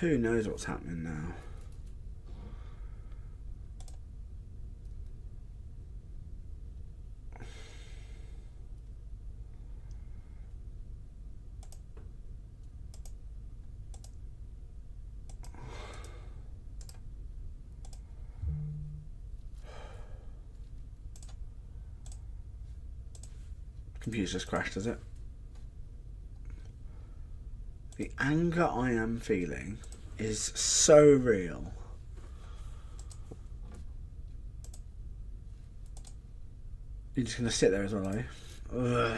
Who knows what's happening now? Computer's just crashed, has it? The anger I am feeling is so real. You're just going to sit there as well, are you? Ugh.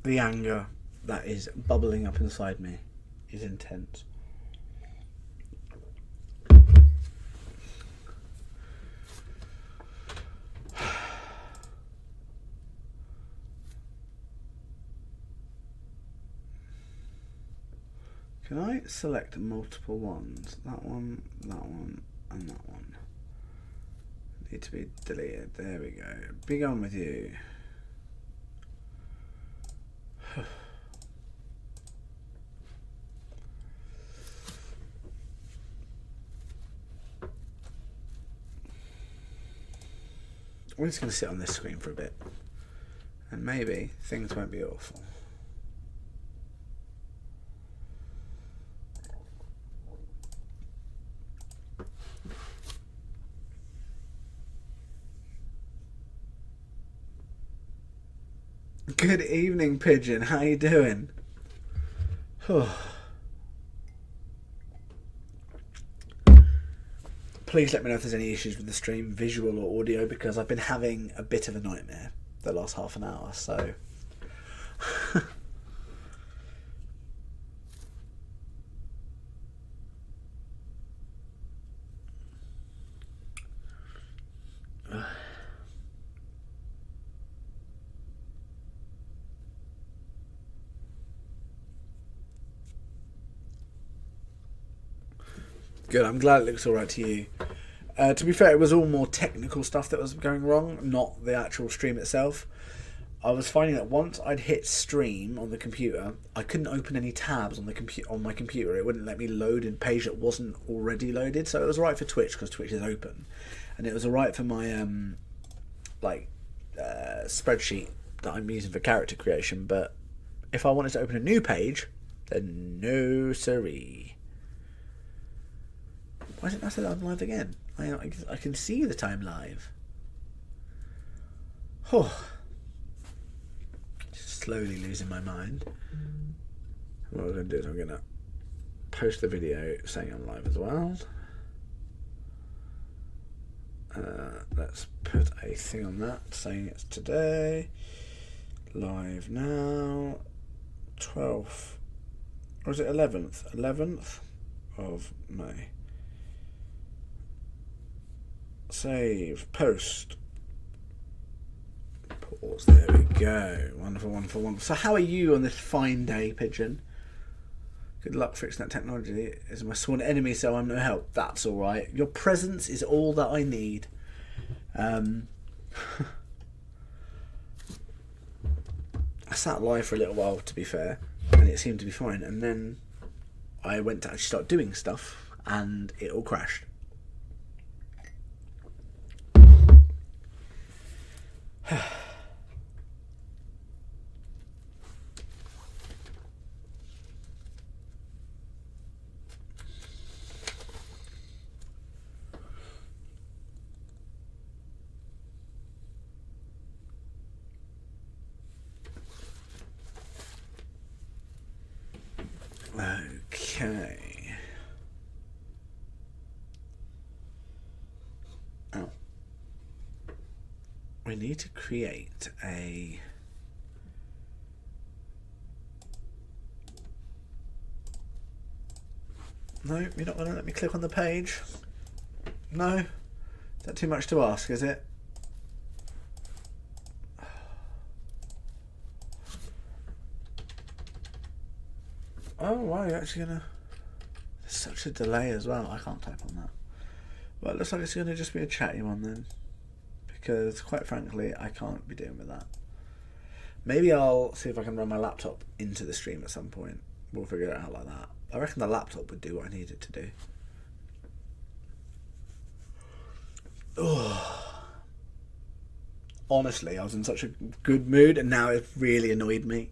The anger that is bubbling up inside me is intense. Can I select multiple ones? That one, and that one. Need to be deleted. There we go. Be gone with you. I'm just going to sit on this screen for a bit, and maybe things won't be awful. Good evening, Pigeon. How you doing? Please let me know if there's any issues with the stream, visual or audio, because I've been having a bit of a nightmare the last half an hour, so... Good, I'm glad it looks alright to you. To be fair, it was all more technical stuff that was going wrong, not the actual stream itself. I was finding that once I'd hit stream on the computer, I couldn't open any tabs on my computer. It wouldn't let me load in a page that wasn't already loaded. So it was alright for Twitch because Twitch is open, and it was alright for my spreadsheet that I'm using for character creation. But if I wanted to open a new page, then no siree. Why didn't I say that I'm live again? I can see that I'm live. Just slowly losing my mind. What I'm going to do is I'm going to post the video saying I'm live as well. Let's put a thing on that saying it's today. Live now. 12th. Or is it 11th? 11th of May. Save, post, pause, there we go. Wonderful, wonderful, wonderful. So how are you on this fine day, Pigeon? Good luck fixing that technology. Is my sworn enemy, so I'm no help. That's alright. Your presence is all that I need. I sat live for a little while, to be fair, and it seemed to be fine, and then I went to actually start doing stuff, and it all crashed. Okay. Oh. We need to create a... No, you're not going to let me click on the page? No? Is that too much to ask, is it? Oh, wow, you're actually gonna... There's such a delay as well. I can't type on that. Well, it looks like it's gonna just be a chatty one then. Because, quite frankly, I can't be doing with that. Maybe I'll see if I can run my laptop into the stream at some point. We'll figure it out like that. I reckon the laptop would do what I need it to do. Oh. Honestly, I was in such a good mood and now it really annoyed me.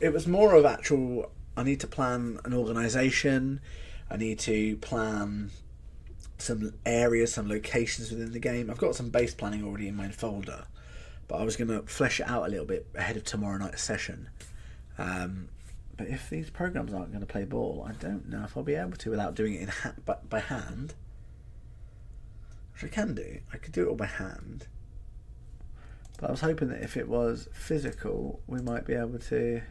It was more of actual, I need to plan an organisation, I need to plan some areas, some locations within the game. I've got some base planning already in my folder, but I was going to flesh it out a little bit ahead of tomorrow night's session. But if these programs aren't going to play ball, I don't know if I'll be able to without doing it by hand. Which I can do. I could do it all by hand. But I was hoping that if it was physical, we might be able to...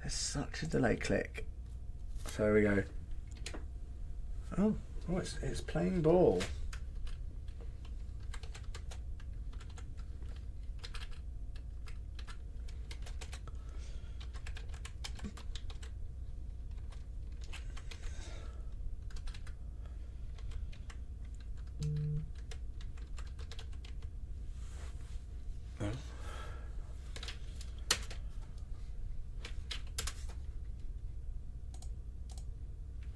There's such a delay. Click. So there we go. Oh, it's playing ball.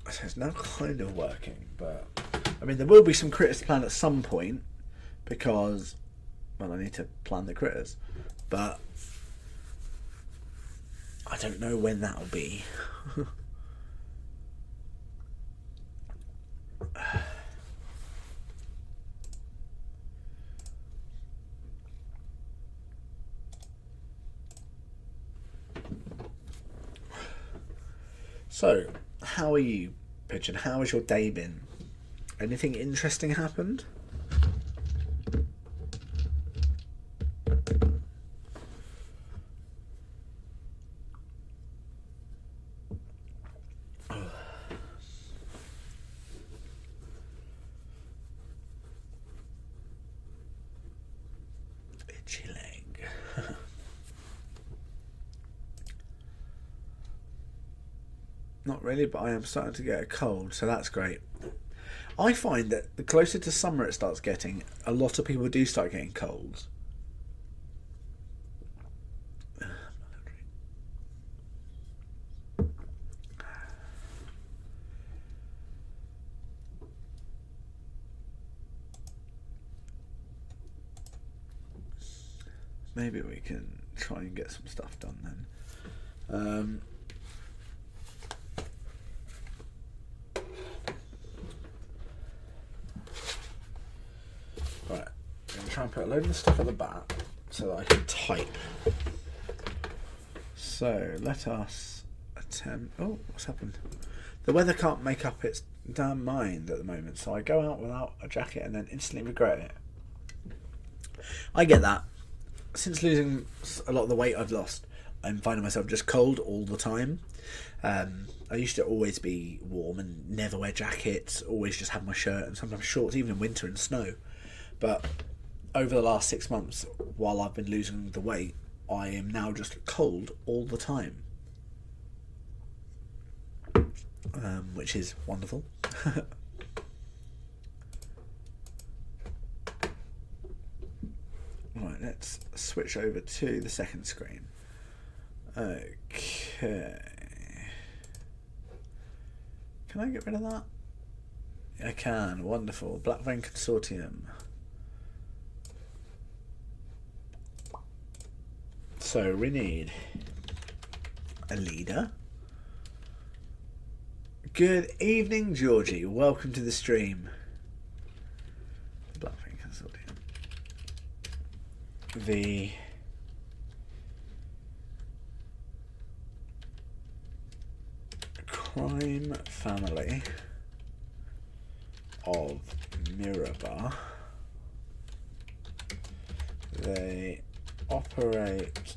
So it's now kind of working, but I mean there will be some critters planned at some point because, well, I need to plan the critters, but I don't know when that'll be. So, how are you, Pigeon? How has your day been? Anything interesting happened? Itchy leg. Not really, but I am starting to get a cold, so that's great. I find that the closer to summer it starts getting, a lot of people do start getting colds. Maybe we can try and get some stuff done then. Right, I'm going to try and put a load of the stuff at the back so that I can type. So let us attempt... Oh, what's happened? The weather can't make up its damn mind at the moment, so I go out without a jacket and then instantly regret it. I get that. Since losing a lot of the weight I've lost, I'm finding myself just cold all the time. I used to always be warm and never wear jackets, always just have my shirt and sometimes shorts, even in winter and snow. But over the last 6 months, while I've been losing the weight, I am now just cold all the time. Which is wonderful. Right, let's switch over to the second screen. Okay. Can I get rid of that? I can. Wonderful. Blackvein Consortium. So we need a leader. Good evening, Georgie. Welcome to the stream. Blackvein Consortium. The crime family of Mirabar. They operate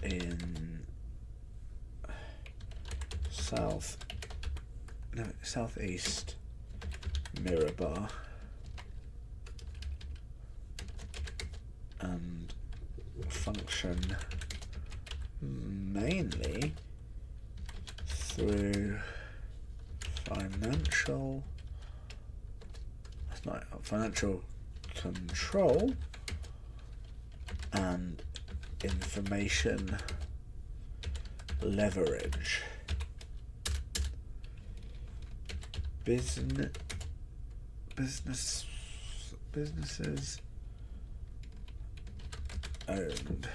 in southeast Mirabar and function mainly through financial control and information leverage. Businesses owned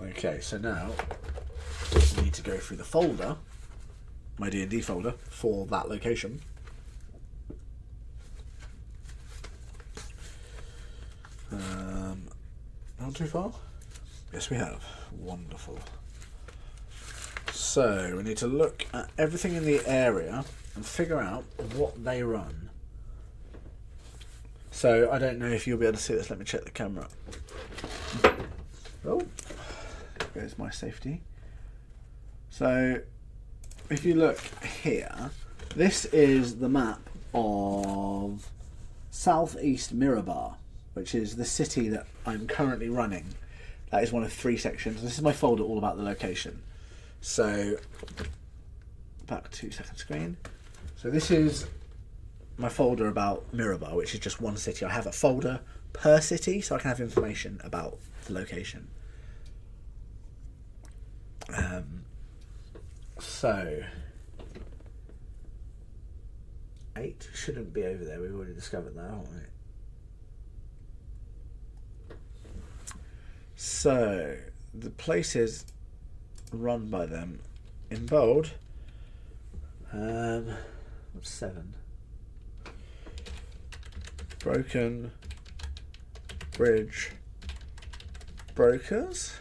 okay, so now we need to go through the folder, my D&D folder for that location. Not too far? Yes, we have. Wonderful. So we need to look at everything in the area and figure out what they run. So I don't know if you'll be able to see this. Let me check the camera. Oh, there goes my safety. So if you look here, this is the map of Southeast Mirabar, which is the city that I'm currently running. That is one of 3 sections. This is my folder all about the location. So, back to second screen. So this is my folder about Mirabar, which is just one city. I have a folder per city, so I can have information about the location. So 8 shouldn't be over there. We've already discovered that, haven't we? So the places run by them in bold. What's 7? Broken Bridge Brokers.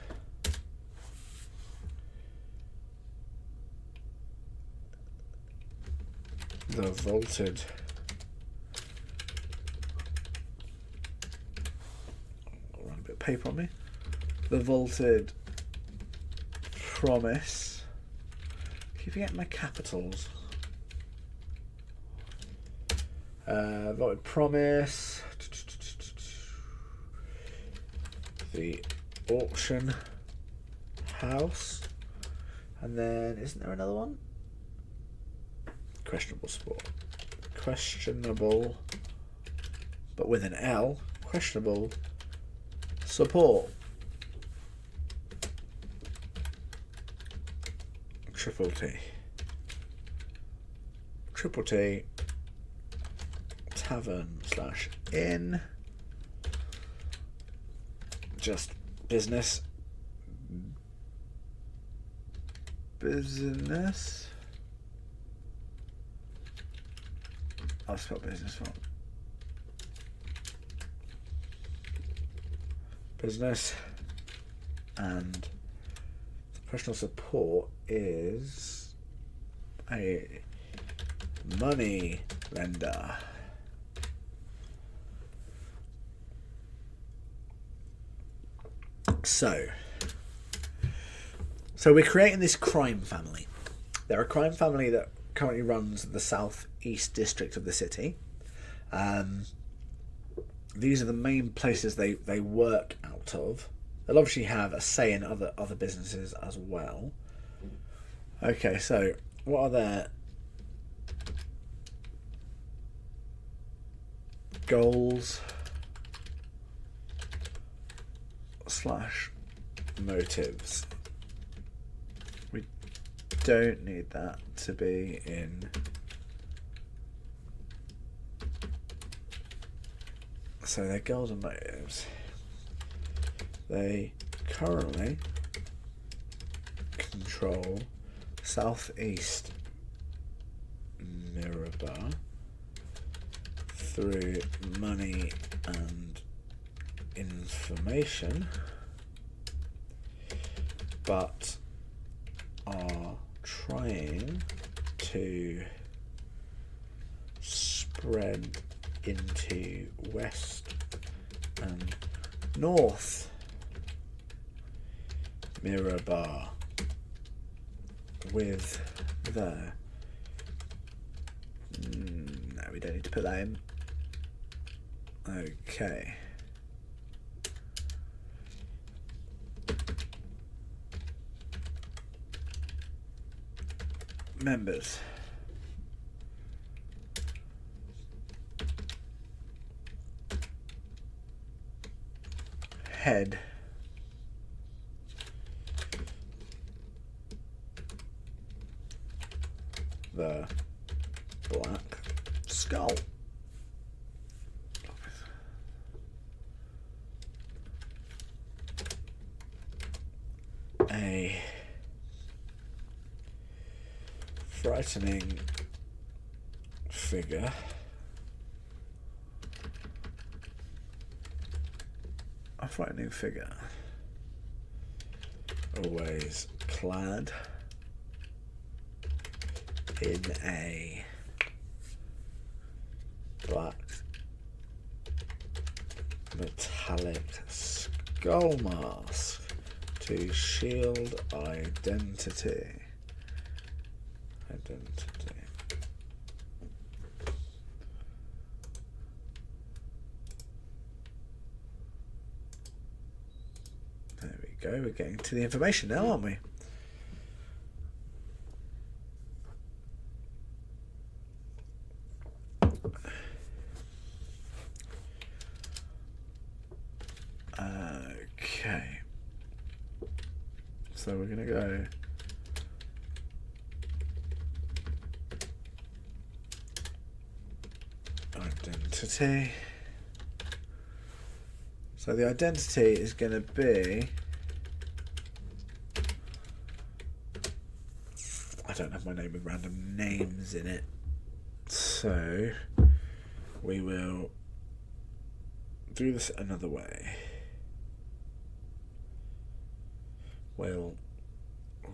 The Vaulted I'll run a bit of paper on me. The Vaulted Promise. Keep forgetting my capitals. Vaulted Promise. The Auction House. And then, isn't there another one? Questionable Sport. Questionable, but with an L. Questionable Support. Triple T. Triple T. Tavern/inn. Just business. Business. I'll spell business wrong. Business. And professional support is a money lender. So we're creating this crime family. They're a crime family that currently runs the southeast district of the city. These are the main places they work out of. They'll obviously have a say in other businesses as well. Okay, so what are their goals / motives? We don't need that to be in. So their goals and motives. They currently control Southeast Mirabar through money and information, but are trying to spread into west and north mirror bar with the... no, we don't need to put that in. Okay. Members. Head. The black skull. A frightening figure always clad in a black metallic skull mask to shield identity. There we go, we're getting to the information now, aren't we? Okay. So we're going to go identity. So the identity is going to be, I don't have my name with random names in it, so we will do this another way. We'll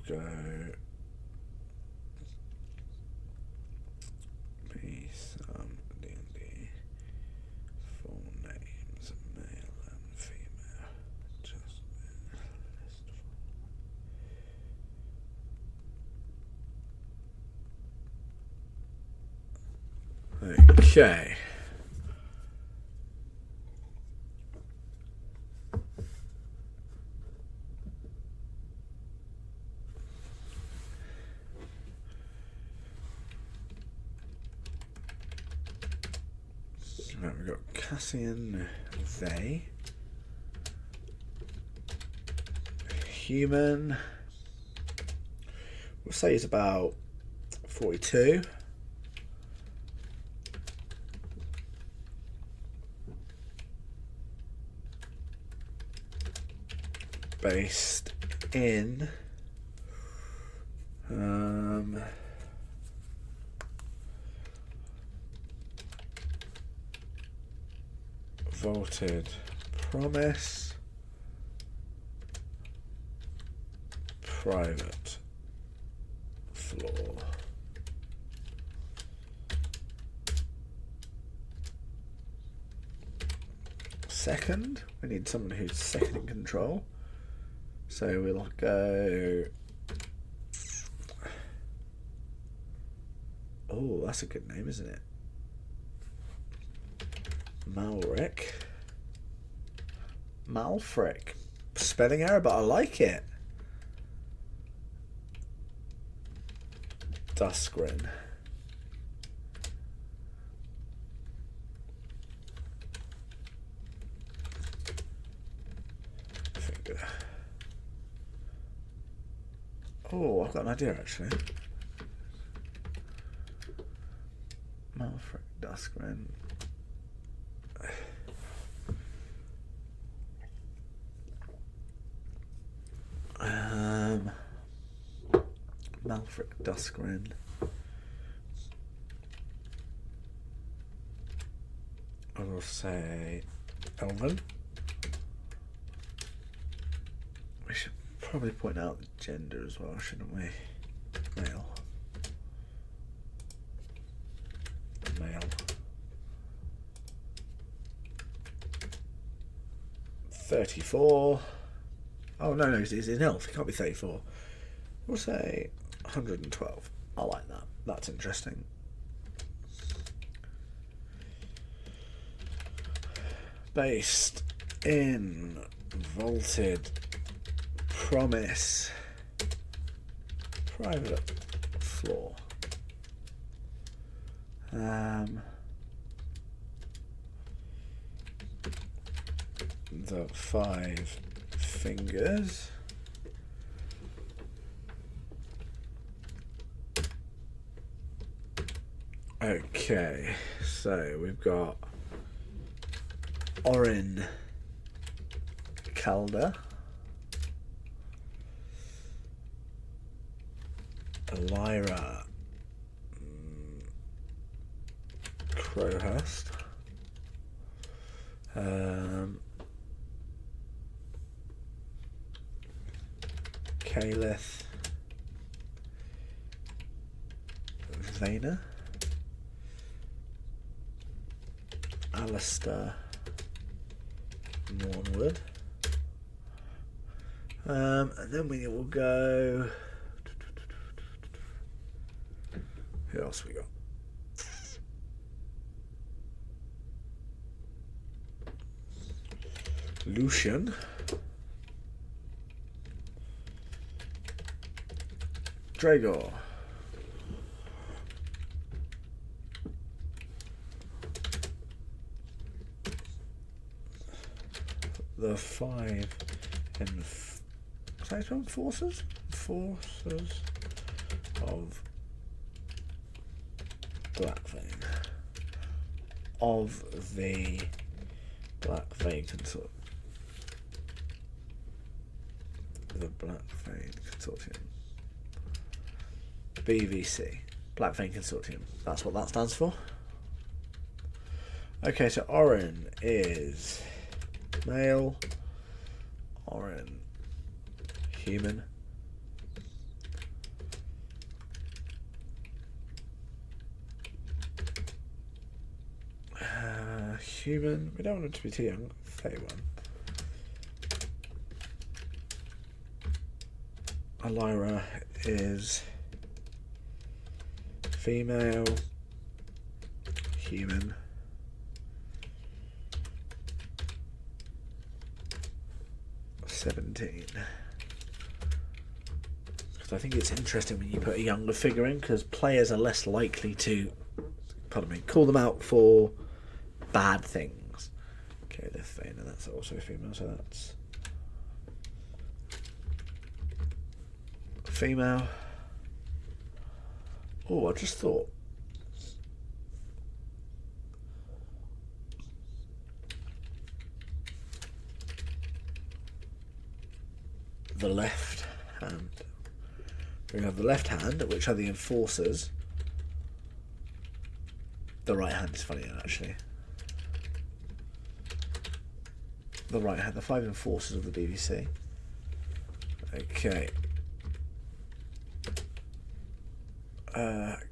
go be some DnD full names, male and female. Just list. Okay. Right, we've got Cassian, they, human, we'll say he's about 42, based in Vaulted Promise, private floor. Second, we need someone who's second in control. So we'll go. Oh, that's a good name, isn't it? Malric. Malfric. Spelling error, but I like it. Duskgrin. Oh, I've got an idea actually. Malfric, Duskgrin. Malfric, Duskgrin. I will say Elven. We should probably point out the gender as well, shouldn't we? Male. Male. 34. Oh, no, he's in health. He can't be 34. We'll say 112. I like that. That's interesting. Based in Vaulted Promise. Private floor. The 5 fingers. Okay, so we've got Orin Calder, Lyra Crowhurst, Caleth Vayner, Alistair Mornwood, and then we will go. Who else we got? Lucian, Dragor, the 5 forces of Blackvein of the Blackvein Consortium. The Blackvein Consortium. BVC. Blackvein Consortium. That's what that stands for. Okay, so Orin is male. Orin human. Human. We don't want it to be too young. 31. Lyra is female, human, .17. Because I think it's interesting when you put a younger figure in, because players are less likely to, call them out for bad things. Okay, that's also female, so that's female. Oh, I just thought. The left hand. We have the left hand, which are the enforcers. The right hand is funnier, actually. The right hand, the 5 enforcers of the BBC. Okay.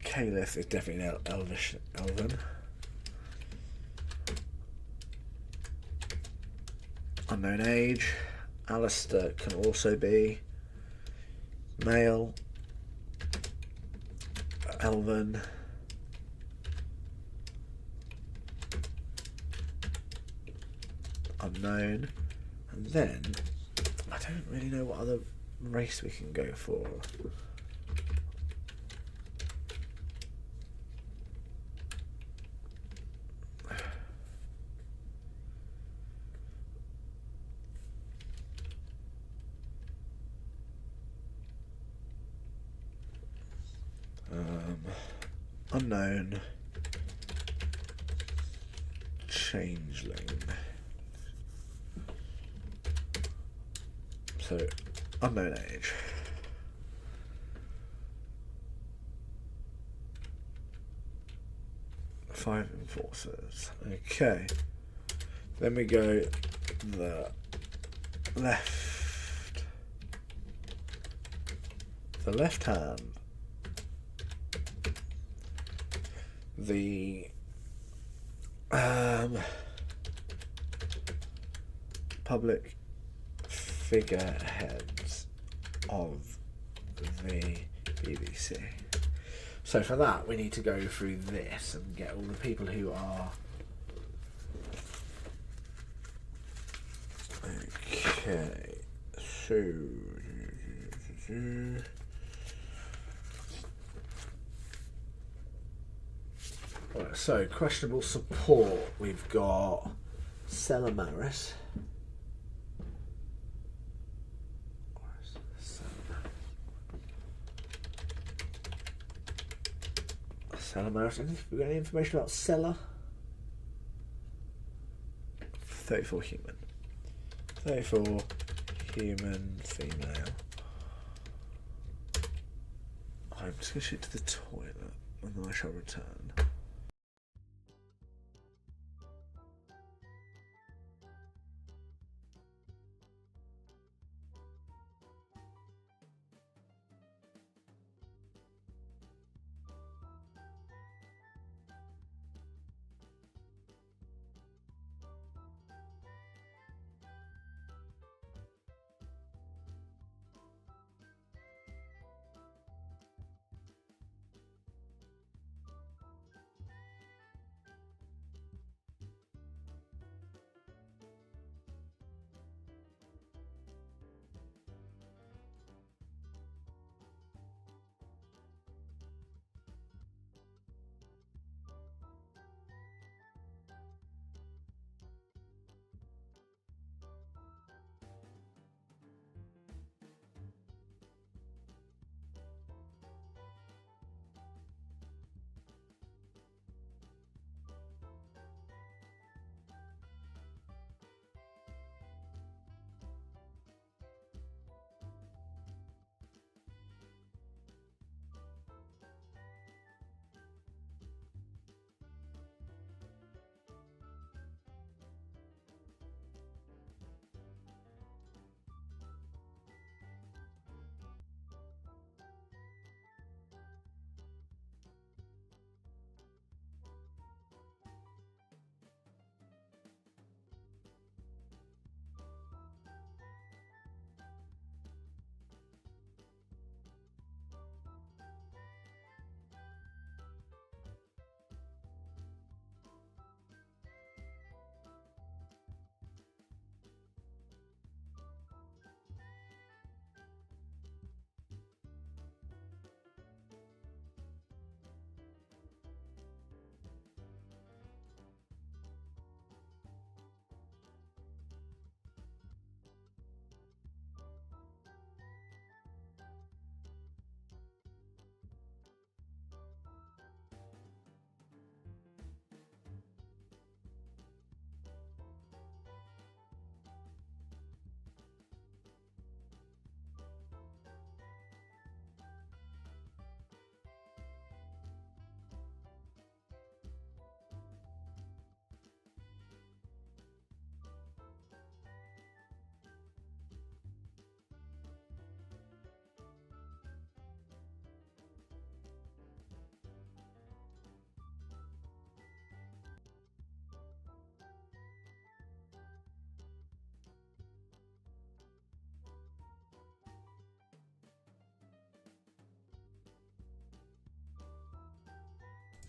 Caliph is definitely an elven. Unknown age. Alistair can also be male. Elven. Unknown. And then I don't really know what other race we can go for. Unknown changeling. So, unknown age. Five enforcers. Okay. Then we go the left. The left hand. The public figureheads of the BBC. So for that, we need to go through this and get all the people who are... Okay, so... Right, so questionable support. We've got Celamaris. Celamaris. Have we got any information about Cella? 34 human. 34 human female. I'm just going to shoot to the toilet and then I shall return.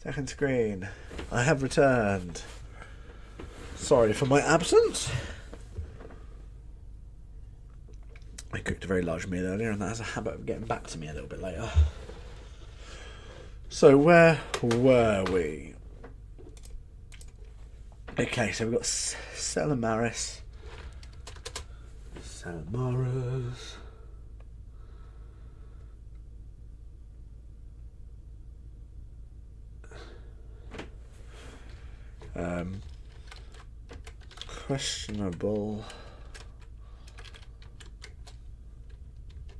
Second screen. I have returned. Sorry for my absence. I cooked a very large meal earlier and that has a habit of getting back to me a little bit later. So where were we? Okay, so we've got Celamaris. Celamaris. Questionable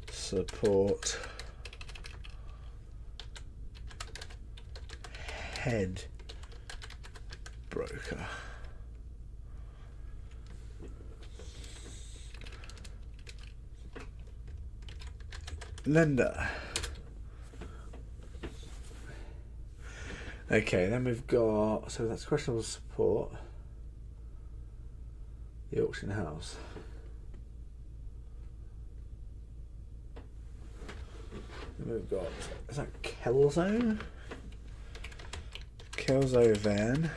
support head broker. Lender. Okay, then we've got, so that's questionable support. The auction house. Then we've got, is that Kelzo? Kelzo Van.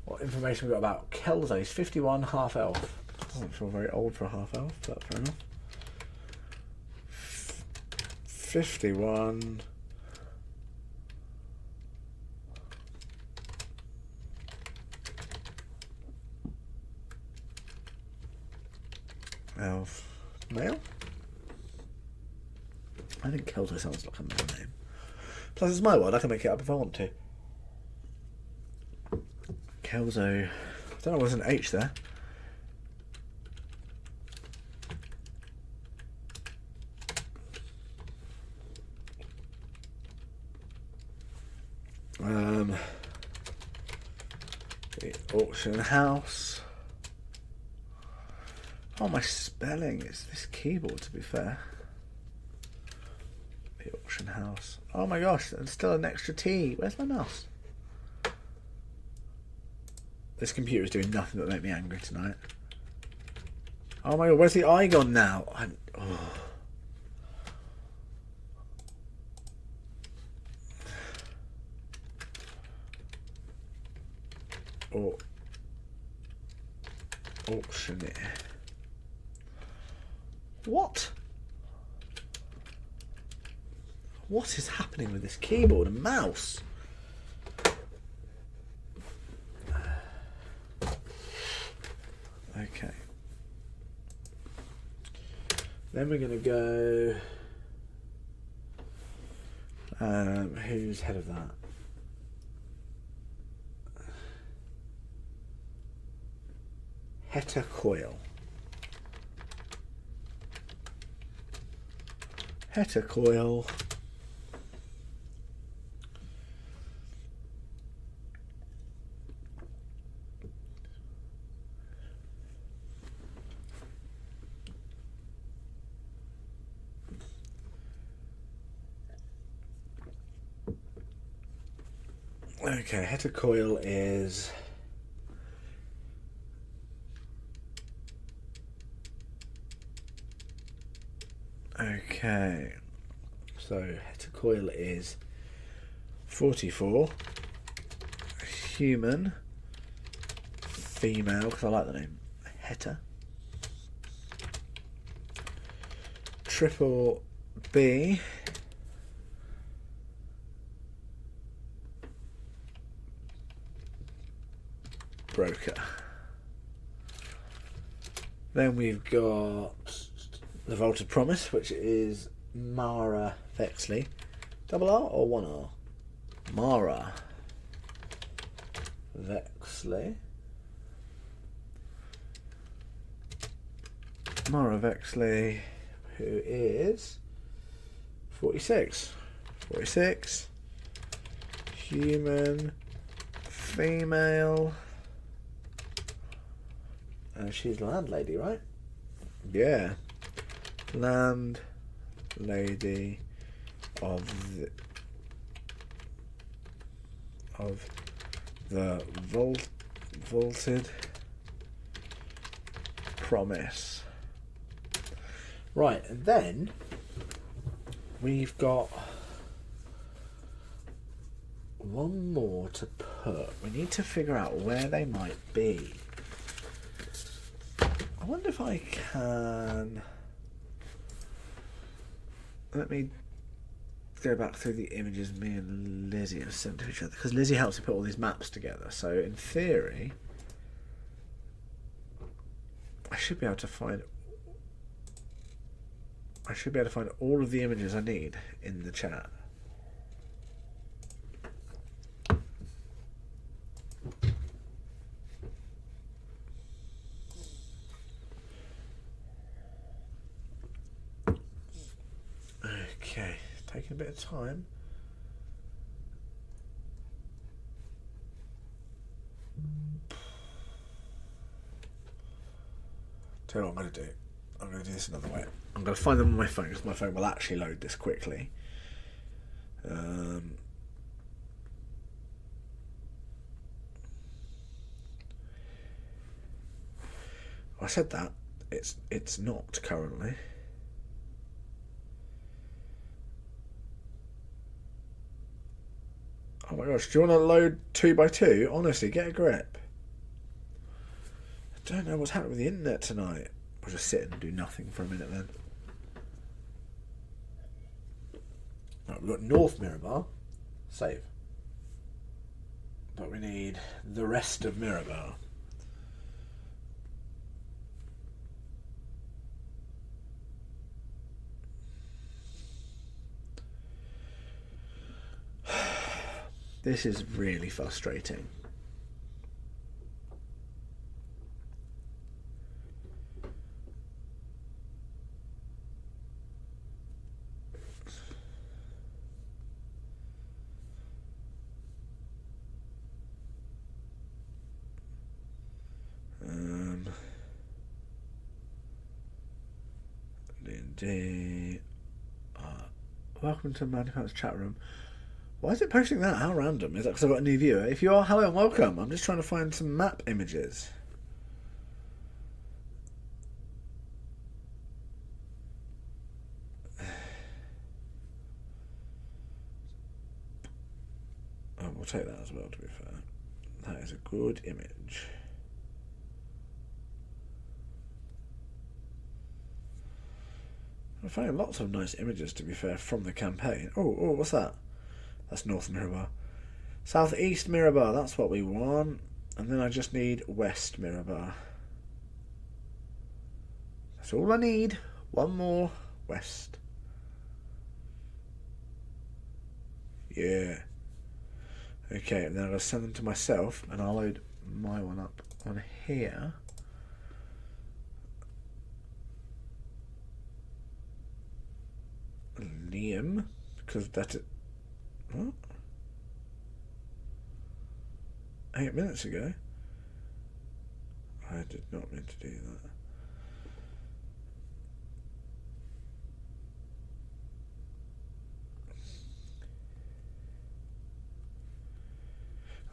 What information we got about Kelzo? He's 51, half elf. Doesn't feel very old for a half elf, but fair enough. 51. Elf. Male? I think Kelzo sounds like a male name. Plus, it's my world. I can make it up if I want to. Kelzo. I don't know why there's an H there. The auction house. Oh, my spelling is this keyboard, to be fair. The auction house. Oh my gosh, there's still an extra T. Where's my mouse? This computer is doing nothing but make me angry tonight. Oh my god, where's the I gone now? Oh. Auctioneer. What? What is happening with this keyboard and mouse? Okay. Then we're going to go... who's head of that? Heta Coil. Heta Coil. Okay, Heta Coil is... Okay, so Heta Coil is 44, human, female, because I like the name, Heta, triple B, broker. Then we've got the Vaulted Promise, which is Mara Vexley. Double R or one R? Mara Vexley. Mara Vexley, who is 46. 46. Human. Female. She's the landlady, right? Yeah. Land lady of the vaulted promise. Right, and then we've got one more to put. We need to figure out where they might be. I wonder if I can... Let me go back through the images me and Lizzie have sent to each other, because Lizzie helps me put all these maps together. So in theory, I should be able to find all of the images I need in the chat. Okay, taking a bit of time. Tell you what I'm going to do. I'm going to do this another way. I'm going to find them on my phone, because my phone will actually load this quickly. I said that. It's not currently. Oh my gosh, do you want to load 2x2? Honestly, get a grip. I don't know what's happening with the internet tonight. We'll just sit and do nothing for a minute then. Right, we've got North Mirabar. Save. But we need the rest of Mirabar. This is really frustrating. D&D. Welcome to Manifest's chat room. Why is it posting that? How random. Is that because I've got a new viewer? If you are, hello and welcome. I'm just trying to find some map images. Oh, we'll take that as well, to be fair. That is a good image. I'm finding lots of nice images, to be fair, from the campaign. Oh, what's that? That's North Mirabar. Southeast Mirabar, that's what we want. And then I just need West Mirabar. That's all I need. One more West. Yeah. Okay, and then I'll send them to myself, and I'll load my one up on here. Liam, because that's it. What? 8 minutes ago? I did not mean to do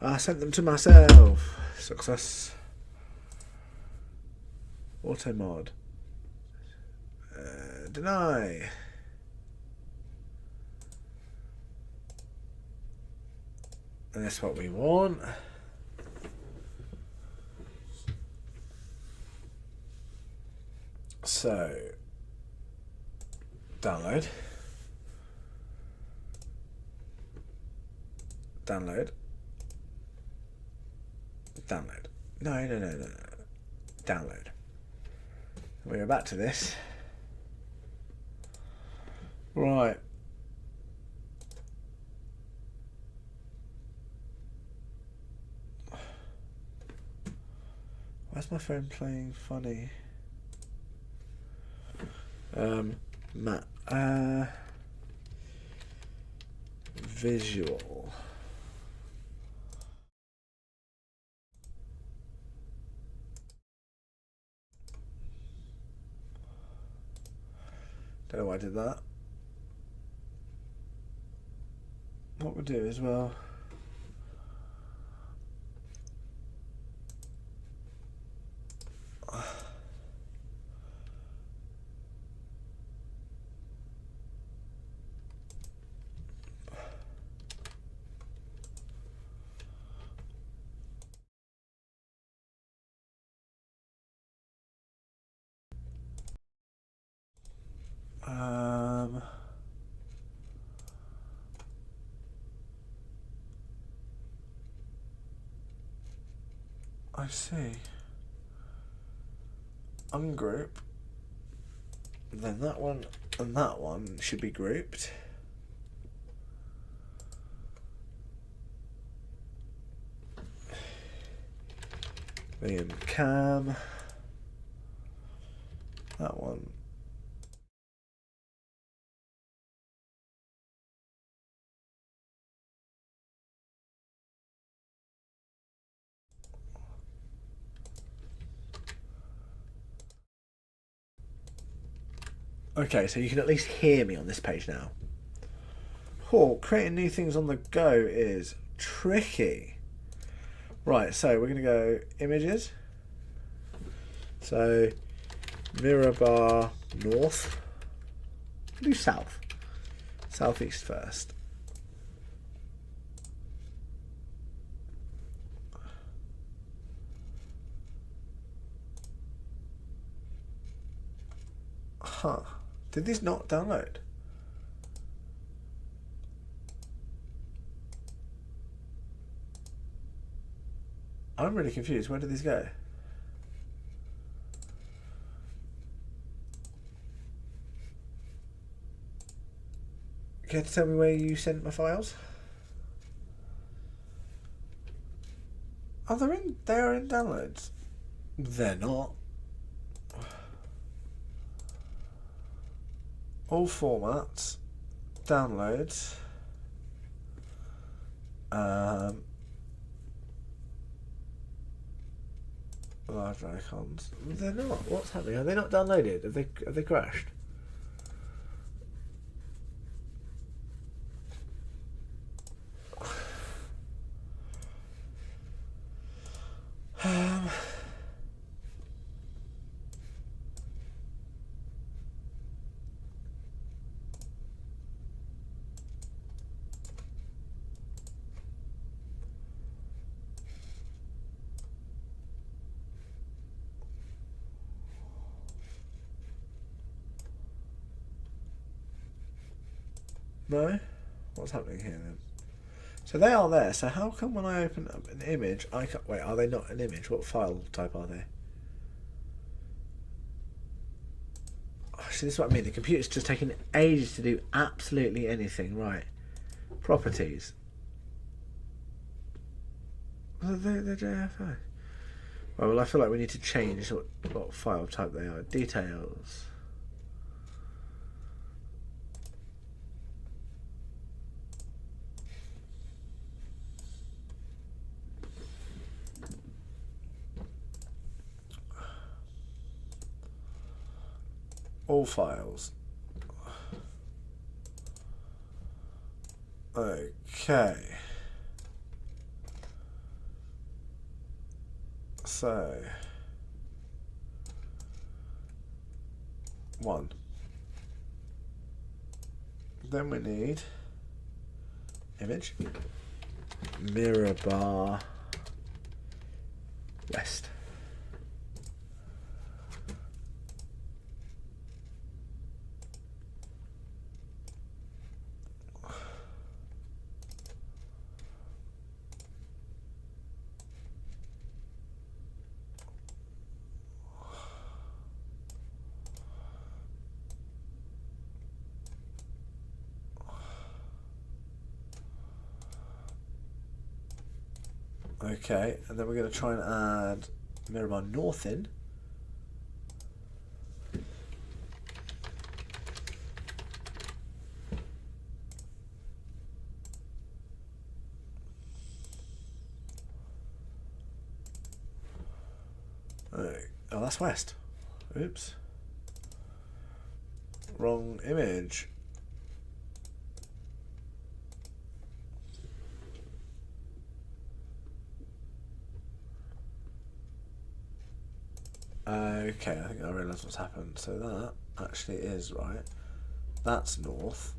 that. I sent them to myself. Success. Auto mod. Deny. And that's what we want. So, download. Download. Download. No. Download. We're back to this. Right. Why's my phone playing funny? Matt. Visual. Don't know why I did that. What we'll do as well. I see. Ungroup. Then that one and that one should be grouped. Liam Cam. That one. Okay, so you can at least hear me on this page now. Oh, creating new things on the go is tricky. Right, so we're going to go images. So, Mirabar North. Do South. Southeast first. Huh. Did these not download? I'm really confused. Where did these go? Care to tell me where you sent my files? Oh, they are in downloads. They're not. All formats, downloads, large icons. They're not. What's happening? Are they not downloaded? Have they crashed? No? What's happening here then? So they are there. So how come when I open up an image, I can't... Wait, are they not an image? What file type are they? Actually, this is what I mean. The computer's just taking ages to do absolutely anything. Right. Properties. They're JFA. Right, well, I feel like we need to change what file type they are. Details. All files. Okay. So 1. Then we need image, mirror bar, west. Okay, and then we're going to try and add Miramar North in. Oh, that's west. Oops. Wrong image. Okay, I think I realise what's happened. So that actually is right. That's north.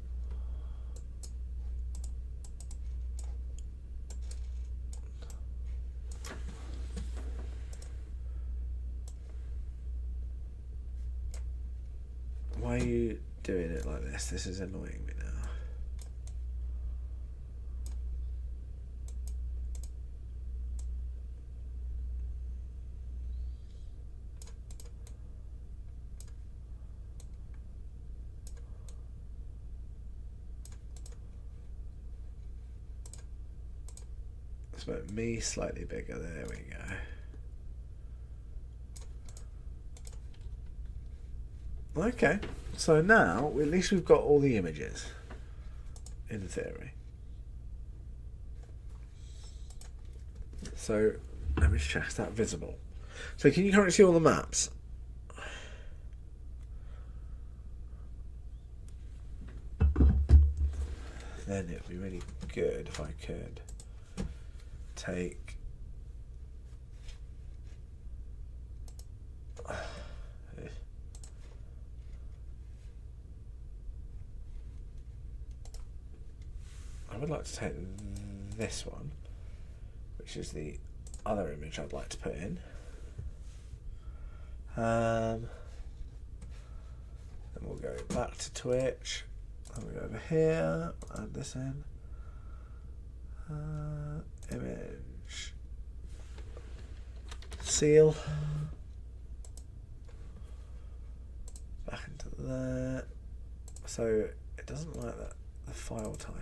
Why are you doing it like this? This is annoying me now. Let's make me slightly bigger. There we go. Okay, so now at least we've got all the images, in theory. So let me just check, is that visible? So can you currently see all the maps? Then it would be really good if I could take I would like to take this one, which is the other image I'd like to put in. Then Then we'll go back to Twitch. And we go over here, add this in. Image. Seal. Back into there. So it doesn't like that, the file type.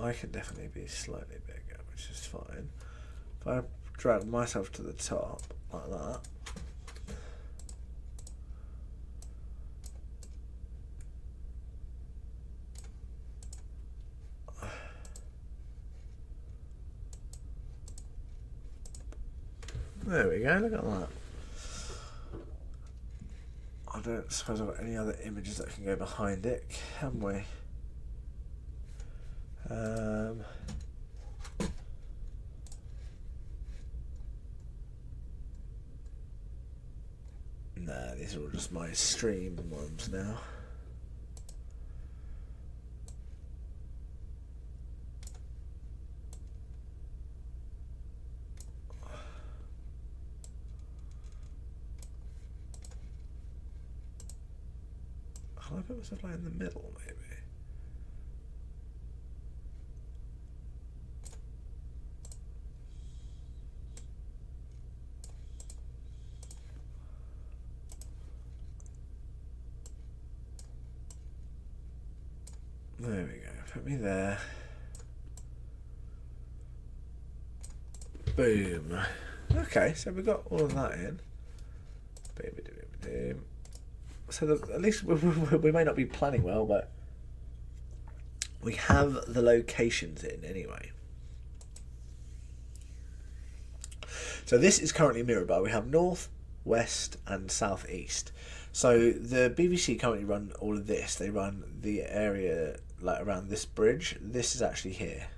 I can definitely be slightly bigger, which is fine. If I drag myself to the top, like that. There we go, look at that. I don't suppose I've got any other images that can go behind it, can we? Nah, these are all just my stream ones now. Can I put myself like in the middle, maybe? There we go, put me there. Boom. Okay, so we got all of that in. So at least we may not be planning well, but we have the locations in anyway. So this is currently Mirabar. We have north, west and southeast. So the BBC currently run all of this. They run the area like around this bridge. This is actually here.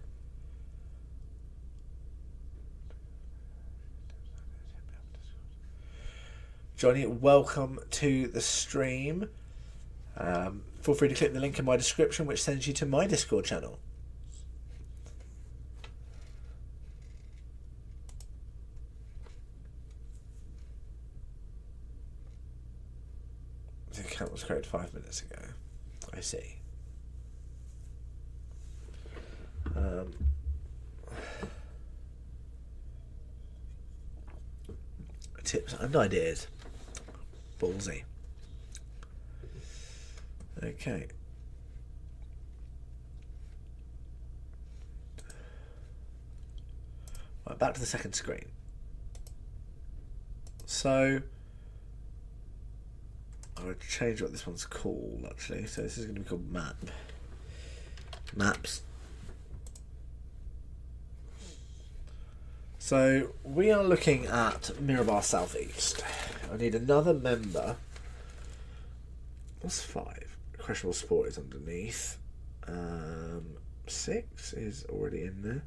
Johnny, welcome to the stream. Feel free to click the link in my description which sends you to my Discord channel. The account was created 5 minutes ago. I see. Tips and ideas. Ballsy. Okay. Right, back to the second screen. So I'm going to change what this one's called actually. So this is going to be called map. Maps. So we are looking at Mirabar Southeast. I need another member. What's 5? Questionable Sport is underneath. 6 is already in there.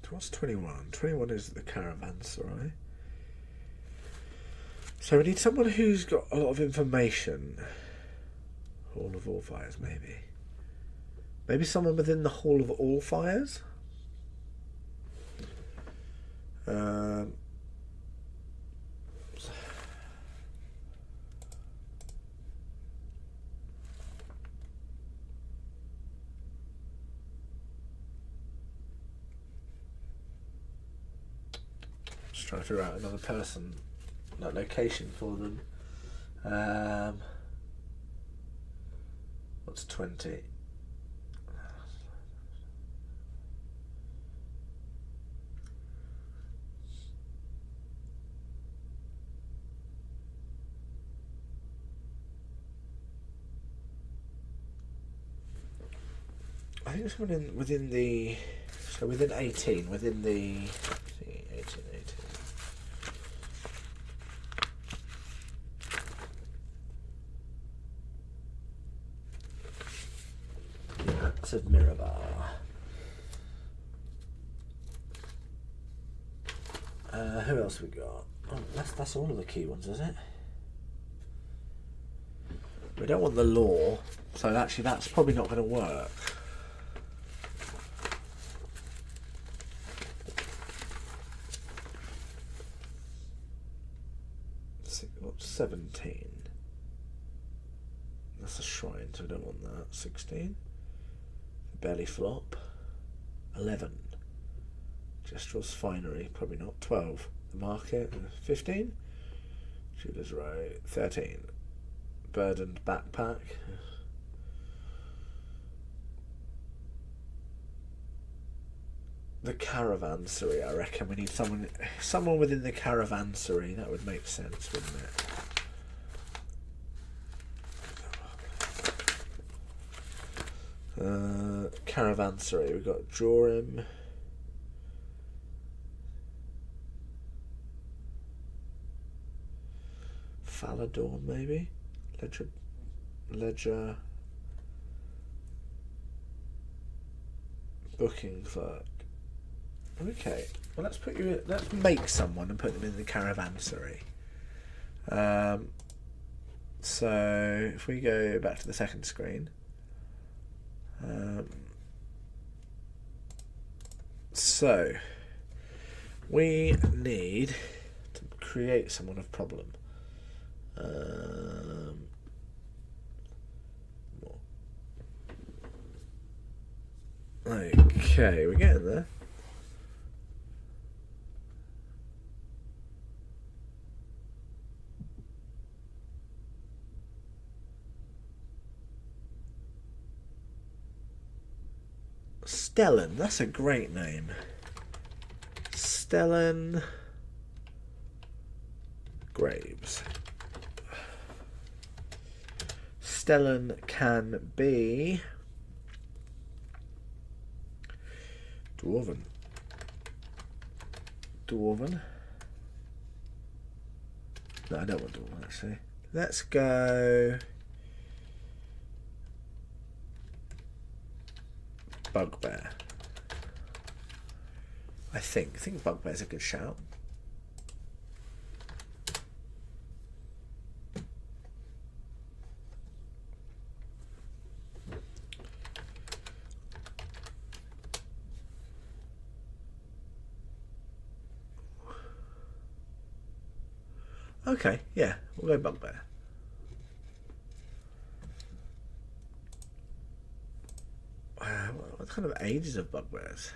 What's 21? 21 is the caravanserai. So we need someone who's got a lot of information. Hall of All Fires, maybe. Maybe someone within the Hall of All Fires? Just trying to figure out another person, like location for them. What's 20? I think someone within the, so within 18, within the 18. Maps of Mirabar. Who else we got? Oh, that's all of the key ones, is it? We don't want the law, so actually that's probably not going to work. What's 17? That's a shrine, so we don't want that. 16. Belly flop. 11. Gestrel's finery, probably not. 12. The market. 15. Jeweler's row. 13. Burdened backpack. The caravansary, I reckon we need someone within the caravansary. That would make sense, wouldn't it? Caravansary, we've got Jorim. Falador, maybe? Ledger. Booking clerk. Okay, well let's make someone and put them in the caravansary. So if we go back to the second screen, so we need to create someone of problem. Okay, we're getting there. Stellan, that's a great name. Stellan Graves. Stellan can be Dwarven. No, I don't want Dwarven actually. Let's go Bugbear. I think Bugbear's a good shout. Okay, yeah, we'll go Bugbear. What kind of ages of bugbears?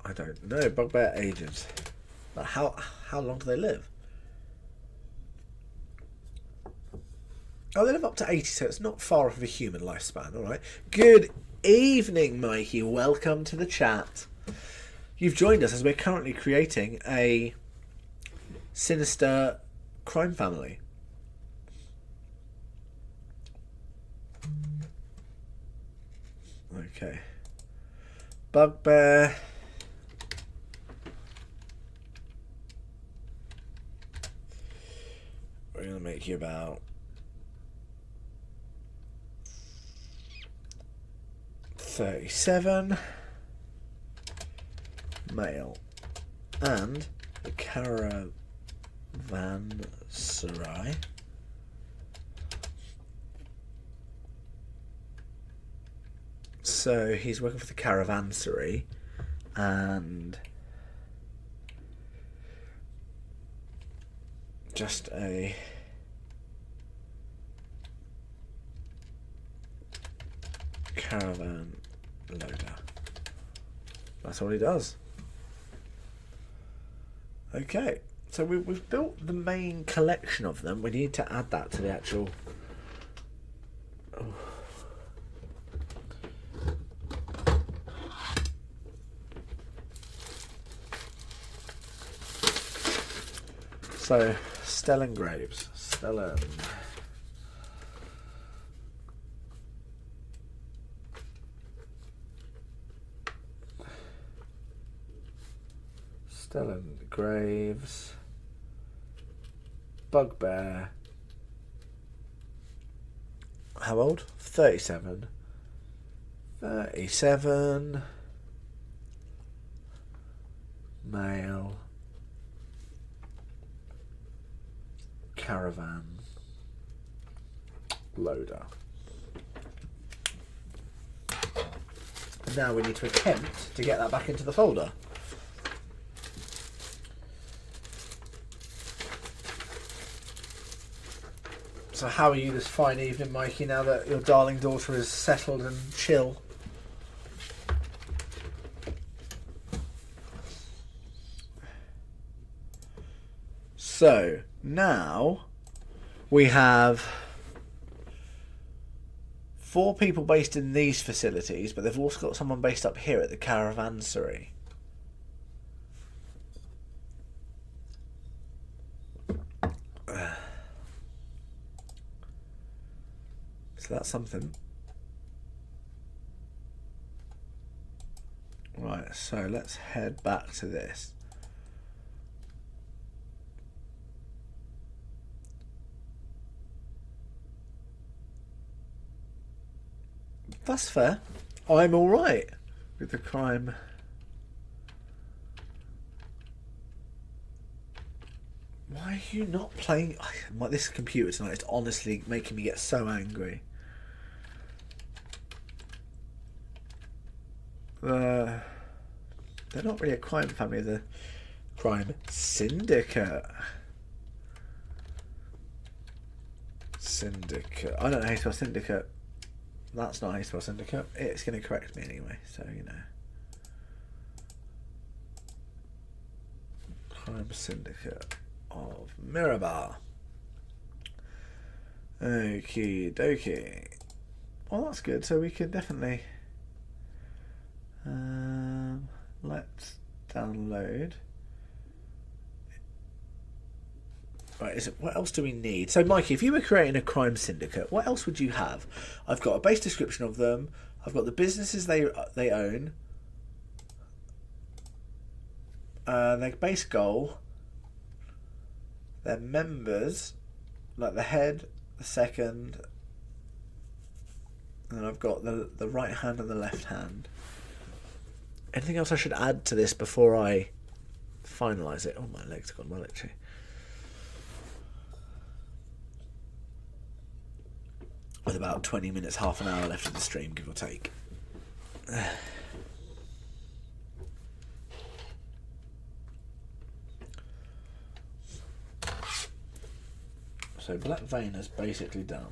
I don't know. Bugbear ages. But how long do they live? Oh, they live up to 80, so it's not far off of a human lifespan. All right. Good evening, Mikey. Welcome to the chat. You've joined us as we're currently creating a sinister crime family. Okay. Bugbear. We're going to make you about 37. Male. And the caravanserai. So he's working for the caravansary and just a caravan loader. That's all he does. Okay, so we've built the main collection of them. We need to add that to the actual... Oh. So, Stellan Graves. Stellan Graves. Bugbear. How old? 37. 37 male caravan loader. And now we need to attempt to get that back into the folder. So how are you this fine evening, Mikey, now that your darling daughter is settled and chill? So, now we have 4 people based in these facilities, but they've also got someone based up here at the caravansary. So that's something. Right, so let's head back to this. That's fair. I'm alright with the crime. Why are you not playing? This computer tonight is honestly making me get so angry. They're not really a crime family, they're a crime syndicate. Syndicate. I don't know how you spell syndicate. That's not how you spell syndicate. It's going to correct me anyway, so you know. Crime syndicate of Mirabar. Okie dokie. Well, that's good. So we could definitely let's download. Right, what else do we need? So, Mikey, if you were creating a crime syndicate, what else would you have? I've got a base description of them. I've got the businesses they own. Their base goal. Their members, like the head, the second, and then I've got the right hand and the left hand. Anything else I should add to this before I finalise it? Oh, my legs have gone well, actually. With about 20 minutes, half an hour left of the stream, give or take. So Blackvein is basically done.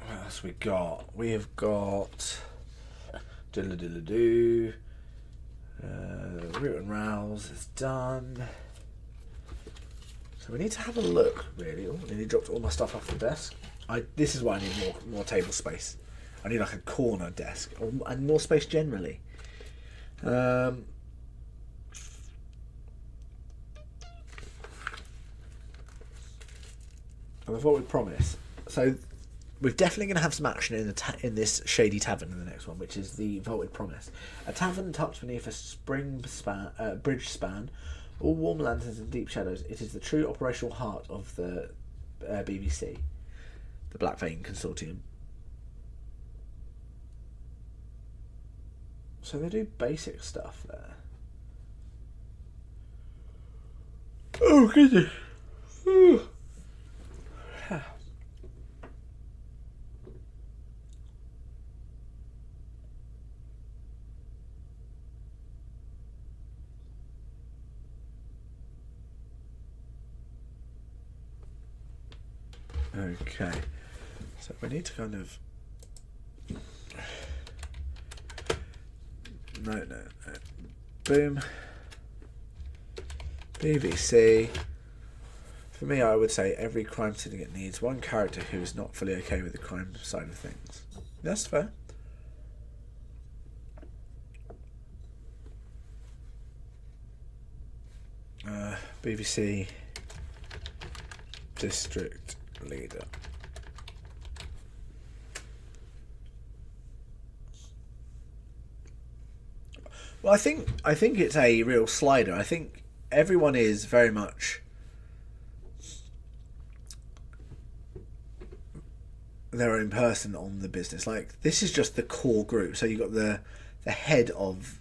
What else we got? We have got diddle-diddle-doo. Root and rouse is done. So we need to have a look, really. Oh, I nearly dropped all my stuff off the desk. This is why I need more table space. I need like a corner desk and more space generally. The What We Promise. So we're definitely going to have some action in this shady tavern in the next one, which is the Vaulted Promise. A tavern tucked beneath a bridge span, all warm lanterns and deep shadows. It is the true operational heart of the BBC, the Blackvein Consortium. So they do basic stuff there. Oh goodness. Okay, so we need to kind of no. Boom. BBC. For me, I would say every crime syndicate needs one character who is not fully okay with the crime side of things. That's fair. BBC district leader. Well, I think it's a real slider. I think everyone is very much their own person on the business. Like, this is just the core group. So you've got the head of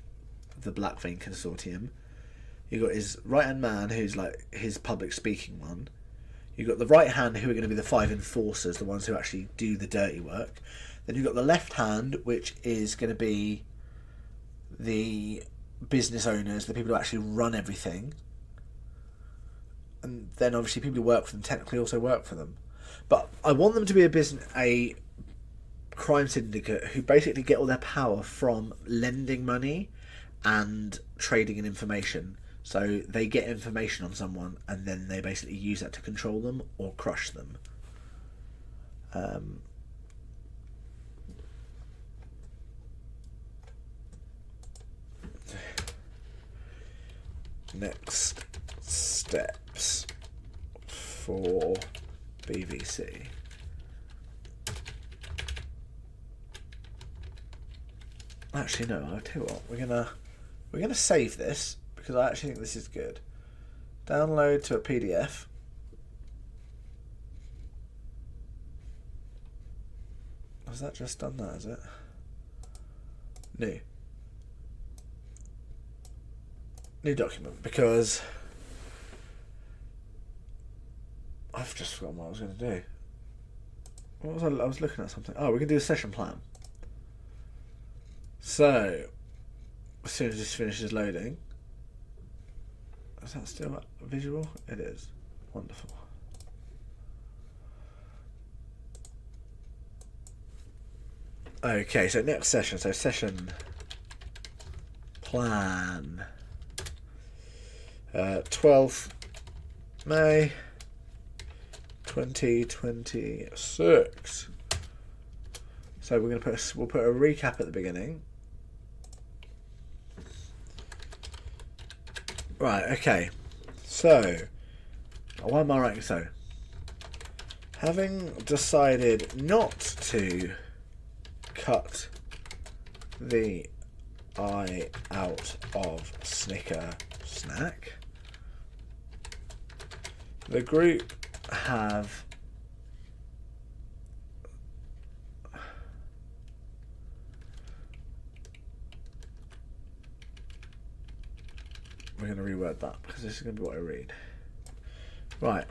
the Blackvein Consortium. You've got his right-hand man, who's like his public speaking one. You've got the right hand, who are going to be the 5 enforcers, the ones who actually do the dirty work. Then you've got the left hand, which is going to be the business owners, the people who actually run everything. And then obviously people who work for them technically also work for them. But I want them to be a crime syndicate who basically get all their power from lending money and trading in information. So they get information on someone and then they basically use that to control them or crush them. Next steps for BVC. Actually, no. I'll tell you what. We're gonna save this because I actually think this is good. Download to a PDF. Has that just done that? Is it? New document, because I've just forgotten what I was going to do. What was I was looking at something. Oh, we can do a session plan. So, as soon as this finishes loading, is that still visual? It is. Wonderful. Okay, so next session. So session plan. 12th May 2026. So we're going to we'll put a recap at the beginning. Right, okay. So, why am I writing so? Having decided not to cut the eye out of Snicker Snack, the group have we're going to reword that because this is going to be what I read. Right.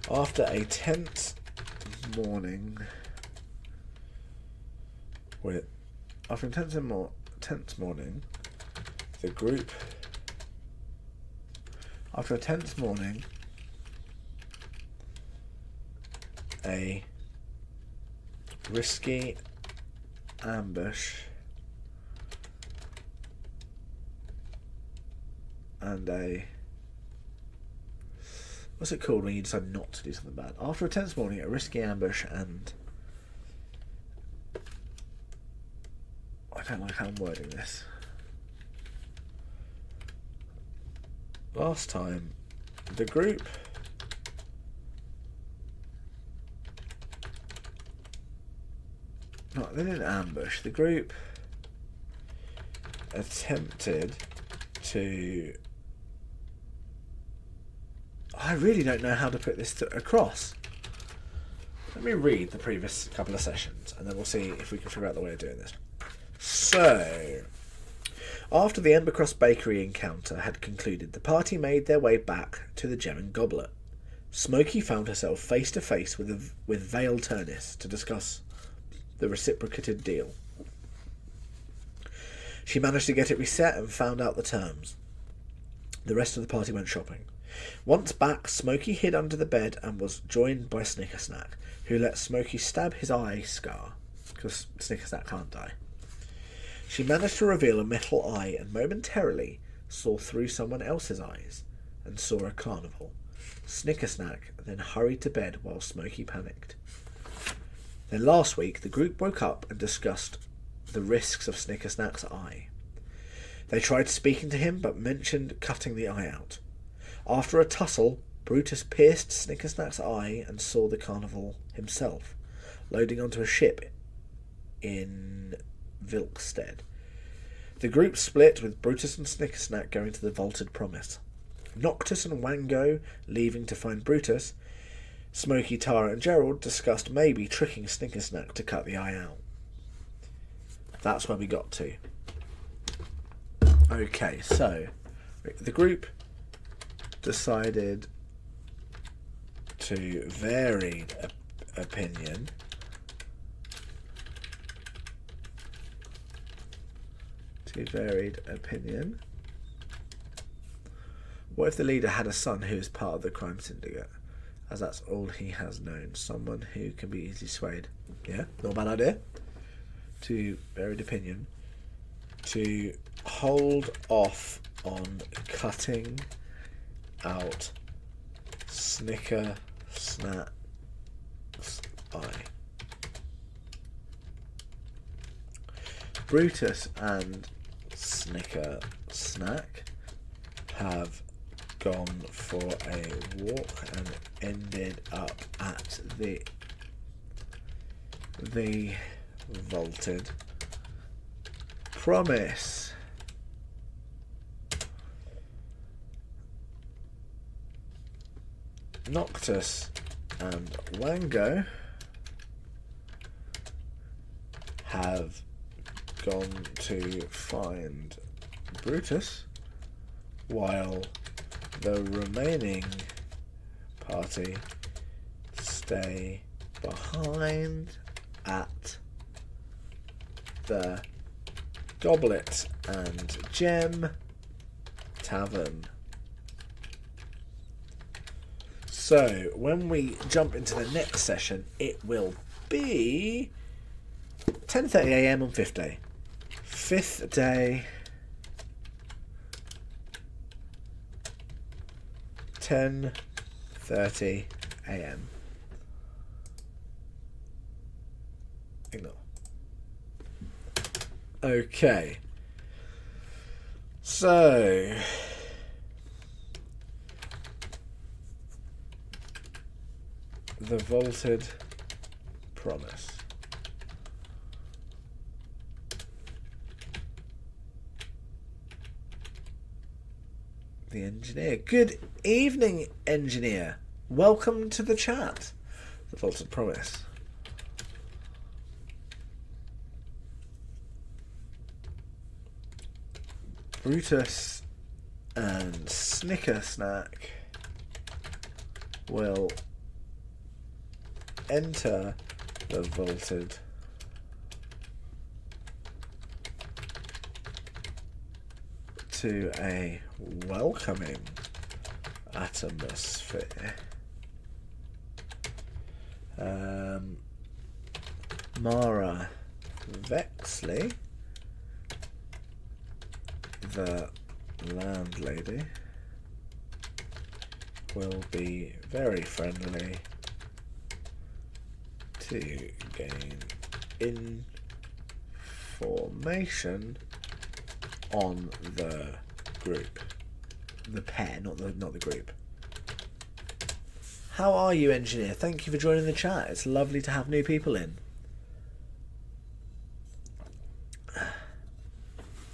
After a tense morning tense morning, the group after a tense morning, a risky ambush and a what's it called when you decide not to do something bad? After a tense morning, a risky ambush and I don't like how I'm wording this. Last time, the group they didn't ambush. The group attempted to. I really don't know how to put this across. Let me read the previous couple of sessions, and then we'll see if we can figure out the way of doing this. So, after the Embercross Bakery encounter had concluded, the party made their way back to the Gem and Goblet. Smoky found herself face to face with Vale Turnis to discuss the reciprocated deal. She managed to get it reset and found out the terms. The rest of the party went shopping. Once back, Smoky hid under the bed and was joined by Snickersnack, who let Smoky stab his eye scar, because Snickersnack can't die. She managed to reveal a metal eye and momentarily saw through someone else's eyes and saw a carnival. Snickersnack then hurried to bed while Smoky panicked. Then last week, the group woke up and discussed the risks of Snickersnack's eye. They tried speaking to him, but mentioned cutting the eye out. After a tussle, Brutus pierced Snickersnack's eye and saw the carnival himself, loading onto a ship in Vilkstead. The group split, with Brutus and Snickersnack going to the Vaulted Promise. Noctis and Wango leaving to find Brutus. Smokey, Tara and Gerald discussed maybe tricking Snickersnack to cut the eye out. That's where we got to. Okay, so the group decided to varied opinion What if the leader had a son who is part of the crime syndicate, as that's all he has known? Someone who can be easily swayed. Yeah, not a bad idea. To varied opinion, to hold off on cutting out Snickersnack's eye. Brutus and Snickersnack have gone for a walk and ended up at the Vaulted Promise. Noctis and Wango have gone to find Brutus, while the remaining party stay behind at the Goblet and Gem Tavern. So when we jump into the next session, it will be 10:30 AM on 5th day. 5th day, 10:30 AM. Ignore. Okay. So the Vaulted Promise. The engineer. Good evening, engineer. Welcome to the chat. The Vaulted Promise. Brutus and Snickersnack will enter the Vaulted to a welcoming atmosphere. Mara Vexley, the landlady, will be very friendly to gain information on the group. The pair, not the group. How are you, engineer? Thank you for joining the chat. It's lovely to have new people in.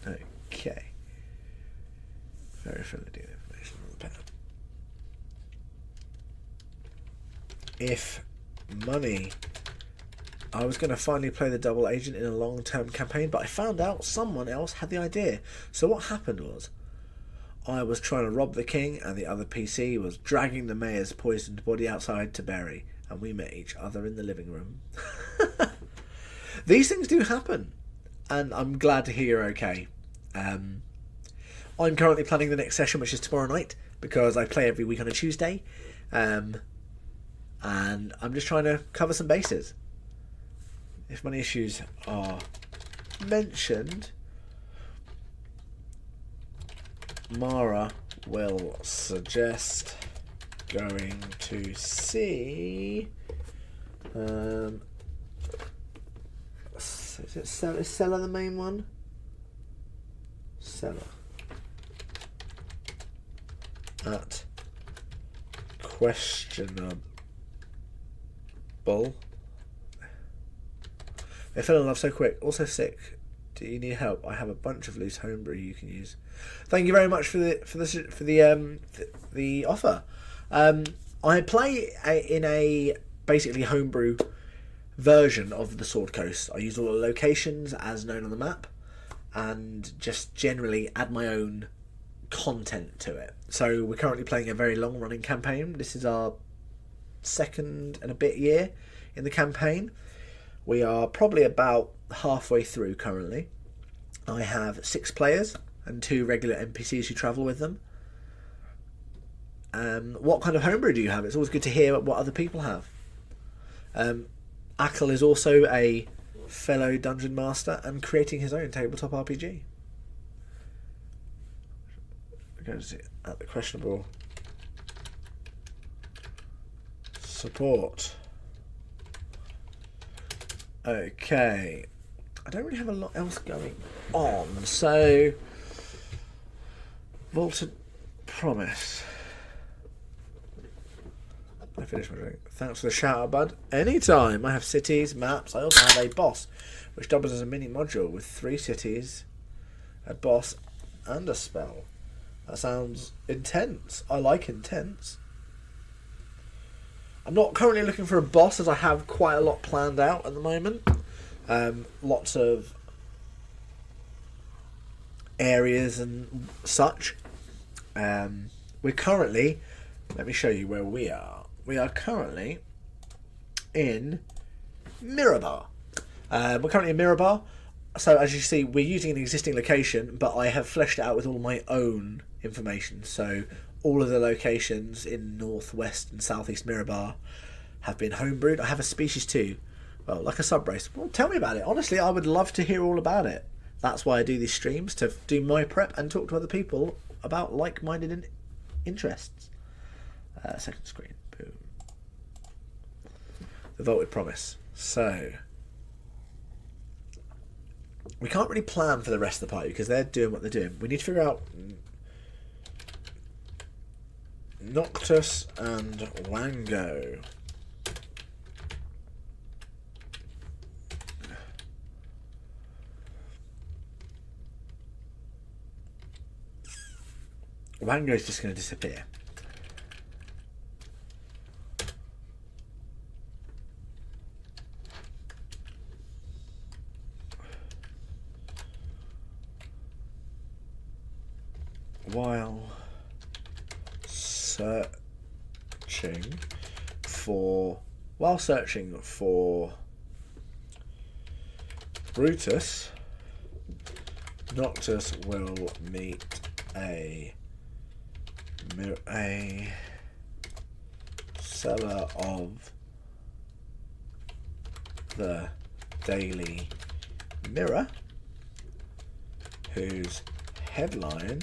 Okay. Very friendly to gain information on the pair. If money... I was going to finally play the double agent in a long-term campaign, but I found out someone else had the idea. So what happened was, I was trying to rob the king, and the other PC was dragging the mayor's poisoned body outside to bury, and we met each other in the living room. These things do happen, and I'm glad to hear you're okay. I'm currently planning the next session, which is tomorrow night, because I play every week on a Tuesday, and I'm just trying to cover some bases. If money issues are mentioned, Mara will suggest going to see... is Seller the main one? Seller. At questionable. They fell in love so quick. Also sick. Do you need help? I have a bunch of loose homebrew you can use. Thank you very much for the offer. I play in a basically homebrew version of the Sword Coast. I use all the locations as known on the map, and just generally add my own content to it. So we're currently playing a very long running campaign. This is our second and a bit year in the campaign. We are probably about halfway through currently. I have 6 players and 2 regular NPCs who travel with them. What kind of homebrew do you have? It's always good to hear what other people have. Ackle is also a fellow dungeon master and creating his own tabletop RPG. Goes at the questionable support. Okay, I don't really have a lot else going on, so Vaulted Promise. I finished my drink. Thanks for the shout out, bud. Anytime. I have cities, maps. I also have a boss, which doubles as a mini module with 3 cities, a boss, and a spell. That sounds intense. I like intense. I'm not currently looking for a boss, as I have quite a lot planned out at the moment. Lots of areas and such. We're currently... Let me show you where we are. We are currently in Mirabar. We're currently in Mirabar. So as you see, we're using an existing location, but I have fleshed it out with all my own information. So all of the locations in northwest and southeast Mirabar have been homebrewed. I have a species too, well, like a sub-race. Well, tell me about it. Honestly, I would love to hear all about it. That's why I do these streams, to do my prep and talk to other people about like-minded interests. Second screen. Boom. The Vaulted Promise. So we can't really plan for the rest of the party because they're doing what they're doing. We need to figure out Noctis and Wango. Wango's just going to disappear. While searching for Brutus, Noctis will meet a seller of the Daily Mirror, whose headline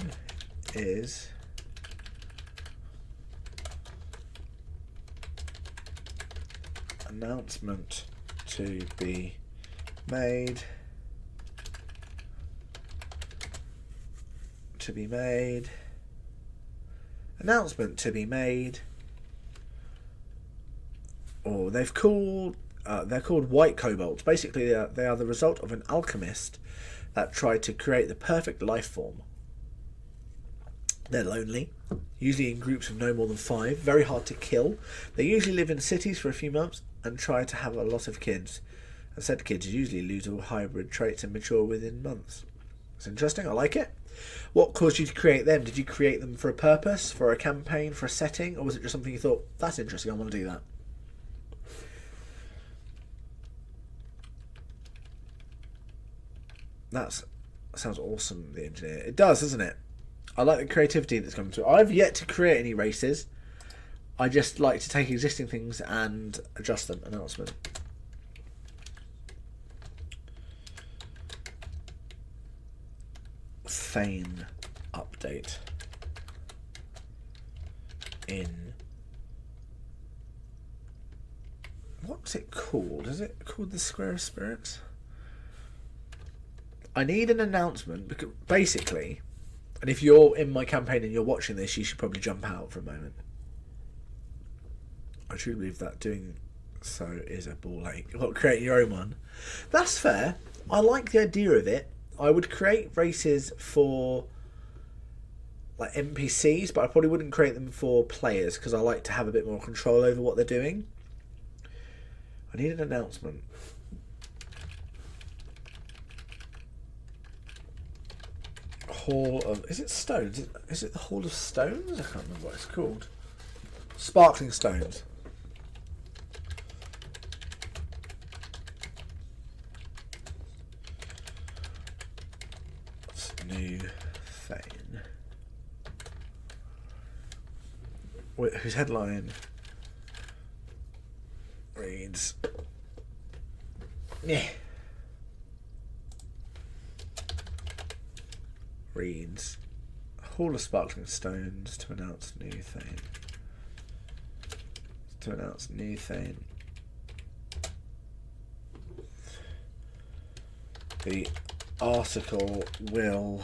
is announcement to be made announcement to be made, or they're called white kobolds. Basically they are the result of an alchemist that tried to create the perfect life form. They're lonely, usually in groups of no more than 5, very hard to kill. They usually live in cities for a few months and try to have a lot of kids. And said kids usually lose all hybrid traits and mature within months. It's interesting, I like it. What caused you to create them? Did you create them for a purpose, for a campaign, for a setting, or was it just something you thought, that's interesting, I want to do that? That sounds awesome, the engineer. It does, doesn't it? I like the creativity that's coming through. I've yet to create any races. I just like to take existing things and adjust them. Announcement. Thane update. In... What's it called? Is it called the Square of Spirits? I need an announcement because basically... And if you're in my campaign and you're watching this, you should probably jump out for a moment. I truly believe that doing so is a ball ache. Well, creating your own one. That's fair. I like the idea of it. I would create races for like NPCs, but I probably wouldn't create them for players because I like to have a bit more control over what they're doing. I need an announcement. Hall of... Is it stones? Is it the Hall of Stones? I can't remember what it's called. Sparkling Stones. What's new Thane? Whose headline reads... Yeah. Reads Hall of Sparkling Stones to announce new Thane. To announce new Thane. The article will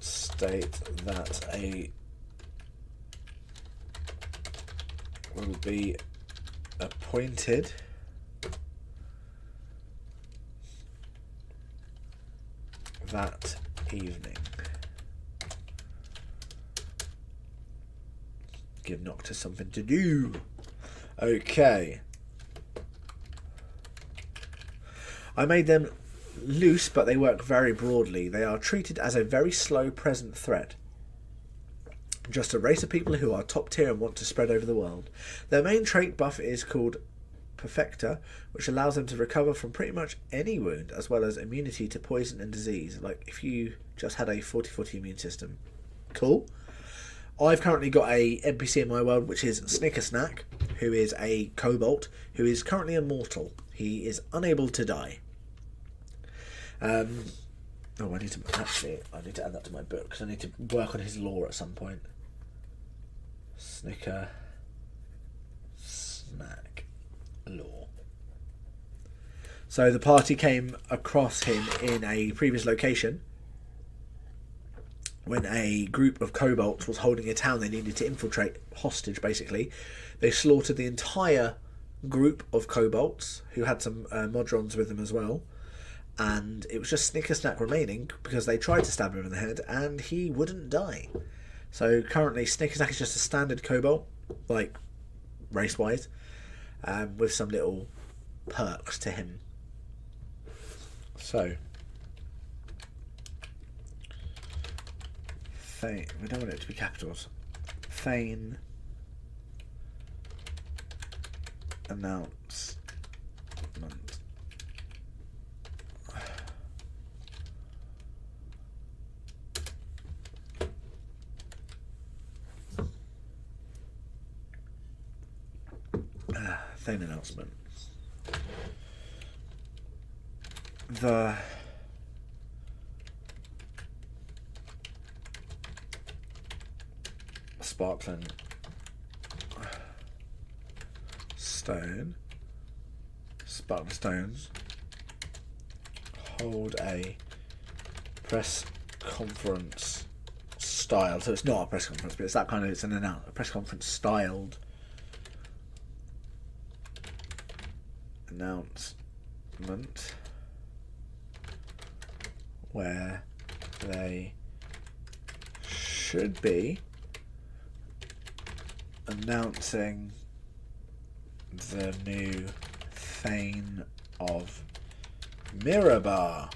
state that will be appointed that evening. Give Noctis something to do. Okay. I made them loose, but they work very broadly. They are treated as a very slow present threat. Just a race of people who are top tier and want to spread over the world. Their main trait buff is called Perfecta, which allows them to recover from pretty much any wound, as well as immunity to poison and disease, like if you just had a 40-40 immune system. Cool. I've currently got a NPC in my world, which is Snickersnack, who is a kobold, who is currently immortal. He is unable to die. I need to add that to my book, because I need to work on his lore at some point. Snicker Snack lore. So the party came across him in a previous location when a group of kobolds was holding a town they needed to infiltrate, hostage basically. They slaughtered the entire group of kobolds, who had some modrons with them as well, and it was just Snickersnack remaining because they tried to stab him in the head and he wouldn't die. So currently Snickersnack is just a standard kobold, like race wise, with some little perks to him. So Thane, we don't want it to be capitals. Thane announcement. Thane announcement. The Sparkling Stones hold a press conference style. So it's not a press conference, but it's that kind of, it's a press conference styled announcement where they should be announcing the new Thane of Mirabar.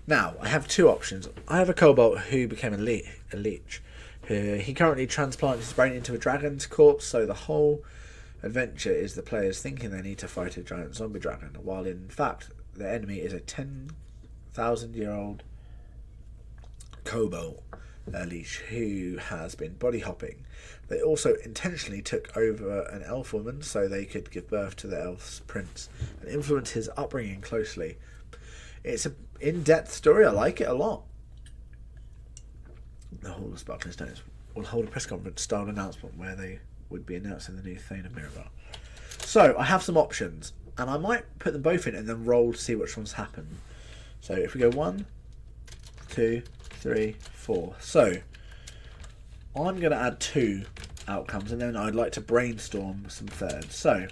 Now, I have two options. I have a kobold who became a leech. He currently transplanted his brain into a dragon's corpse, so the whole adventure is the players thinking they need to fight a giant zombie dragon, while in fact the enemy is a 10,000-year-old kobold leech who has been body hopping. They also intentionally took over an elf woman so they could give birth to the elf's prince and influence his upbringing closely. It's an in-depth story. I like it a lot. The Hall of Sparkling Stones will hold a press conference style announcement where they would be announcing the new Thane of Mirabar. So I have some options, and I might put them both in and then roll to see which ones happen. So if we go 1, 2, 3, 4. So I'm going to add 2 outcomes, and then I'd like to brainstorm some thirds. So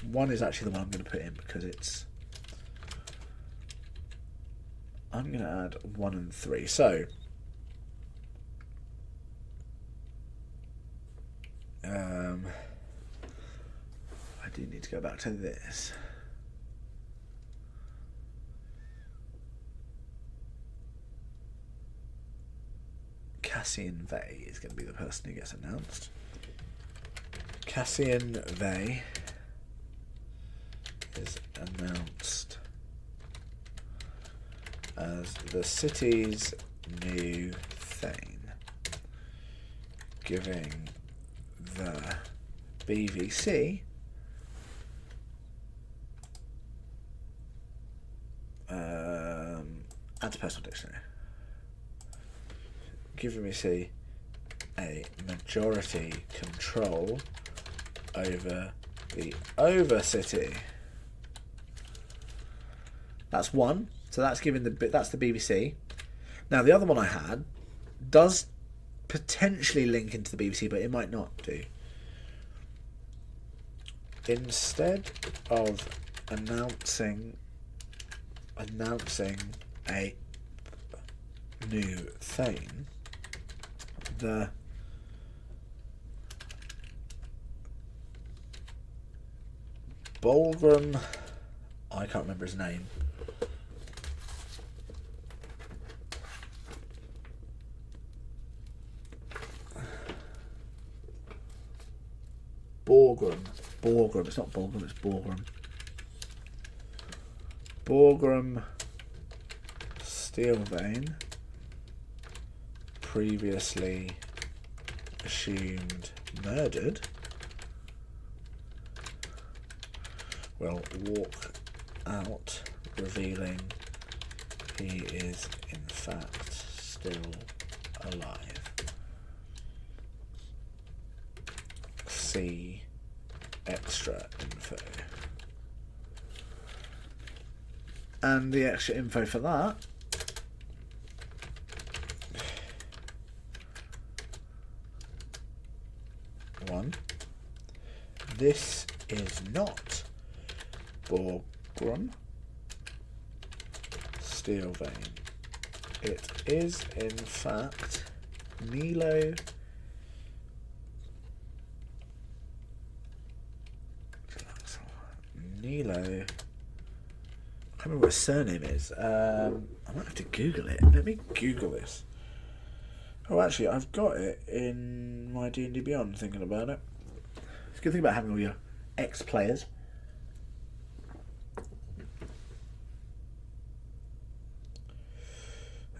1 is actually the one I'm going to put in because it's... I'm going to add 1 and 3. So, I do need to go back to this. Cassian Vey is going to be the person who gets announced. Cassian Vey is announced as the city's new Thane, giving the BVC add to personal dictionary. Giving me a majority control over the Overcity. That's 1. So that's giving that's the BBC. Now the other one I had does potentially link into the BBC, but it might not do. Instead of announcing a new Thane, the Bolgram, I can't remember his name. Borgram. It's not Bolgram, it's Borgram. Borgram Steelvein, previously assumed murdered, will walk out, revealing he is in fact still alive. See extra info. And the extra info for that one. This is not Borgram Steelvein. It is in fact Nilo I can't remember what his surname is. I might have to Google it. Let me Google this. Oh, actually, I've got it in my D&D Beyond, thinking about it. It's a good thing about having all your ex-players.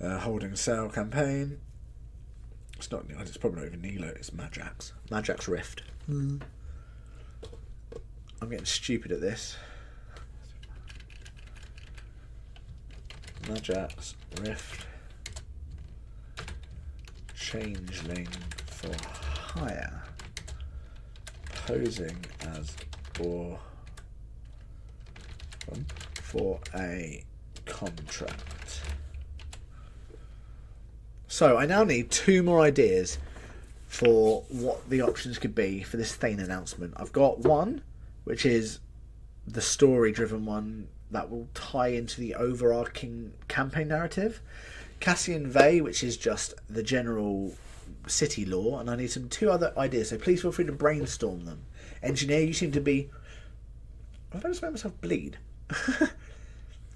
Holding Cell campaign. It's not. It's probably not even Nilo. It's Majax. Majax Rift. I'm getting stupid at this. Majax Rift. Changeling for hire. Posing as for a contract. So I now need 2 more ideas for what the options could be for this Thane announcement. I've got one, which is the story-driven one that will tie into the overarching campaign narrative. Cassian Vey, which is just the general city lore, and I need 2 other ideas, so please feel free to brainstorm them. Engineer, you seem to be... Have I just made myself bleed?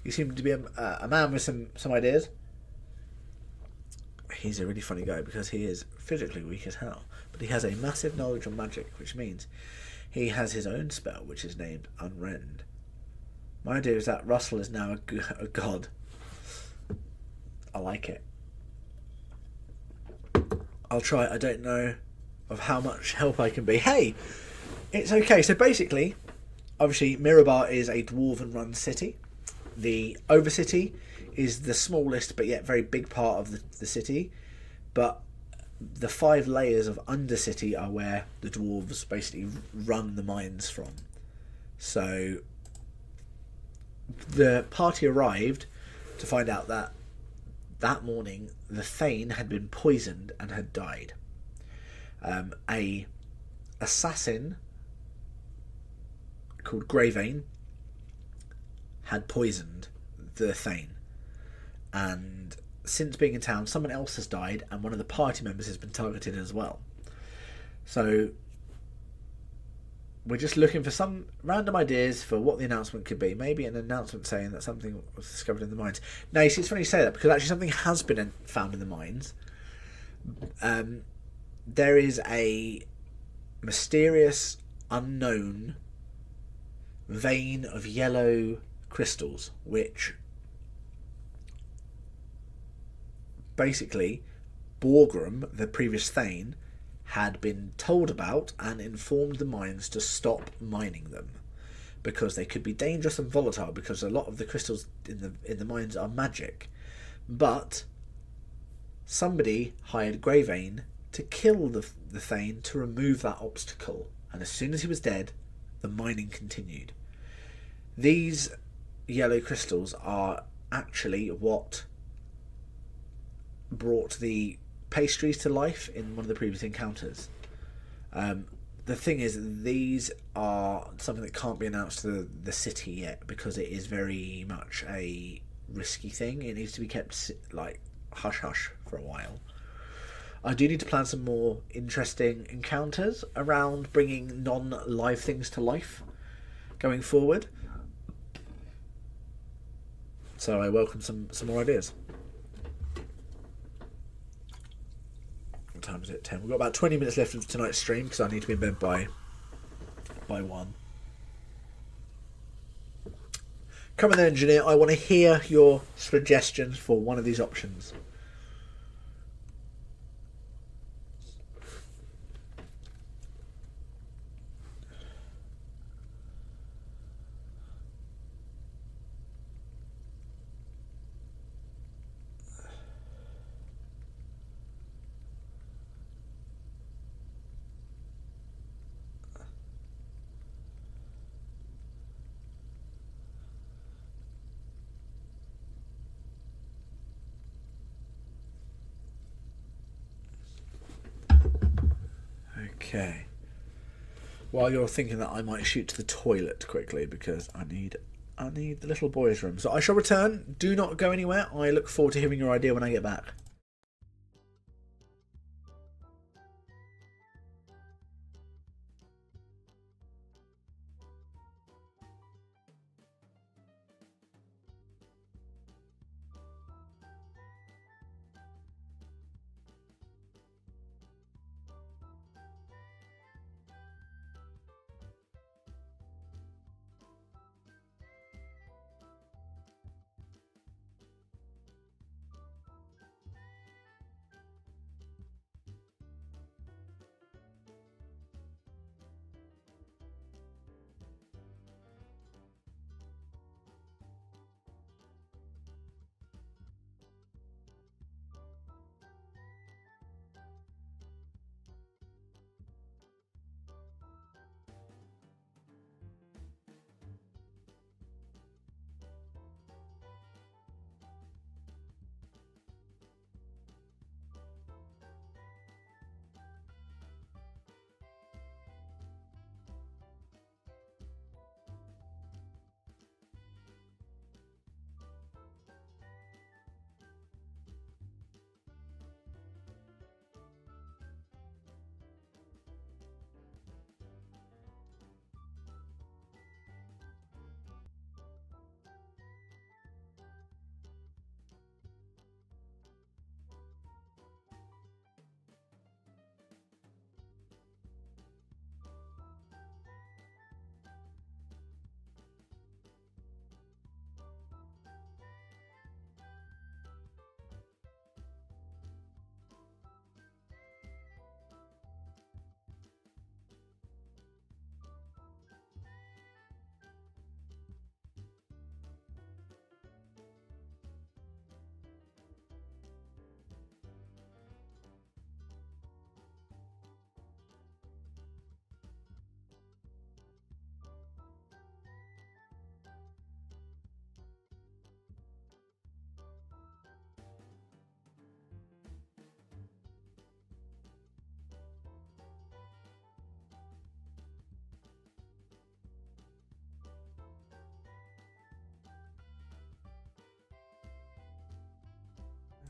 You seem to be a man with some ideas. He's a really funny guy because he is physically weak as hell, but he has a massive knowledge of magic, which means he has his own spell, which is named Unrend. My idea is that Russell is now a god. I like it. I'll try it. I don't know of how much help I can be. Hey, it's okay. So basically, obviously, Mirabar is a dwarven-run city. The Overcity is the smallest but yet very big part of the city. But the 5 layers of Undercity are where the dwarves basically run the mines from. So the party arrived to find out that morning the Thane had been poisoned and had died. A assassin called Blackvein had poisoned the Thane, and since being in town, someone else has died, and one of the party members has been targeted as well. So we're just looking for some random ideas for what the announcement could be. Maybe an announcement saying that something was discovered in the mines. Now, you see, it's funny you say that, because actually something has been found in the mines. There is a mysterious, unknown vein of yellow crystals, which basically Borgrim, the previous Thane, had been told about and informed the mines to stop mining them because they could be dangerous and volatile, because a lot of the crystals in the mines are magic. But somebody hired Blackvein to kill the Thane to remove that obstacle, and as soon as he was dead, the mining continued. These yellow crystals are actually what brought the pastries to life in one of the previous encounters. The thing is, these are something that can't be announced to the city yet, because it is very much a risky thing. It needs to be kept like hush hush for a while. I do need to plan some more interesting encounters around bringing non-live things to life going forward. So I welcome some more ideas. What time is it? 10. We've got about 20 minutes left of tonight's stream, because I need to be in bed by 1. Come on then, engineer. I want to hear your suggestions for one of these options. Okay. While you're thinking that, I might shoot to the toilet quickly, because I need the little boy's room. So I shall return. Do not go anywhere. I look forward to hearing your idea when I get back.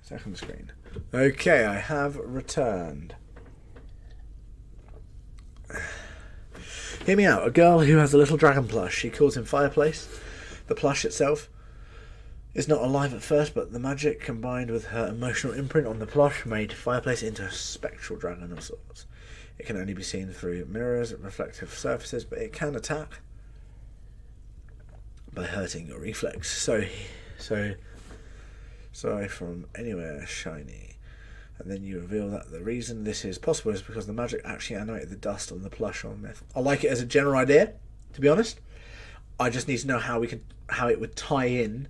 Second screen. Okay, I have returned. Hear me out. A girl who has a little dragon plush. She calls him Fireplace. The plush itself is not alive at first, but the magic combined with her emotional imprint on the plush made Fireplace into a spectral dragon of sorts. It can only be seen through mirrors and reflective surfaces, but it can attack by hurting your reflex. So from anywhere shiny. And then you reveal that the reason this is possible is because the magic actually animated the dust on the plush on myth. I like it as a general idea, to be honest. I just need to know how it would tie in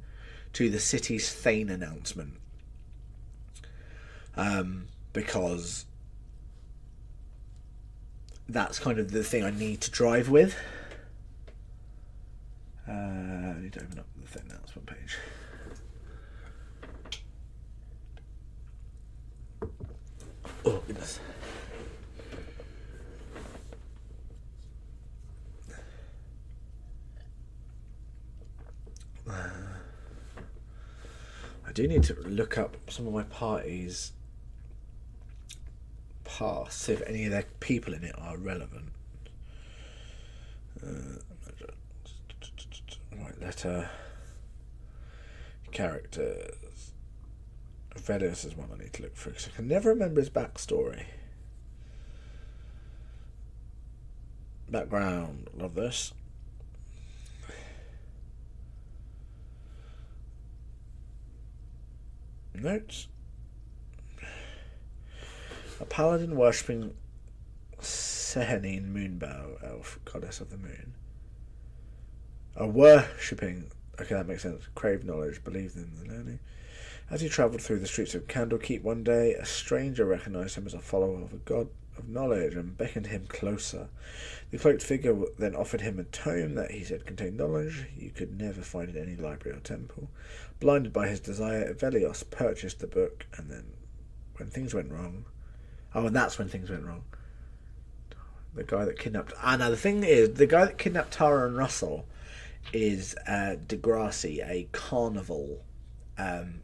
to the city's Thane announcement. Because that's kind of the thing I need to drive with. I need to open up the Thane announcement page. Oh, goodness. I do need to look up some of my party's past, see if any of their people in it are relevant. Right, letter. Characters. Velios is one I need to look for because I can never remember his backstory. Background, love this. Notes. A paladin worshipping Sehenine Moonbow, elf, goddess of the moon. A worshipping, okay, that makes sense. Crave knowledge, believe in the learning. As he travelled through the streets of Candlekeep one day, a stranger recognised him as a follower of a god of knowledge and beckoned him closer. The cloaked figure then offered him a tome that he said contained knowledge you could never find in any library or temple. Blinded by his desire, Velios purchased the book, and then when things went wrong... Oh, and that's when things went wrong. The guy that kidnapped... now the thing is, the guy that kidnapped Tara and Russell is Degrassi, a carnival...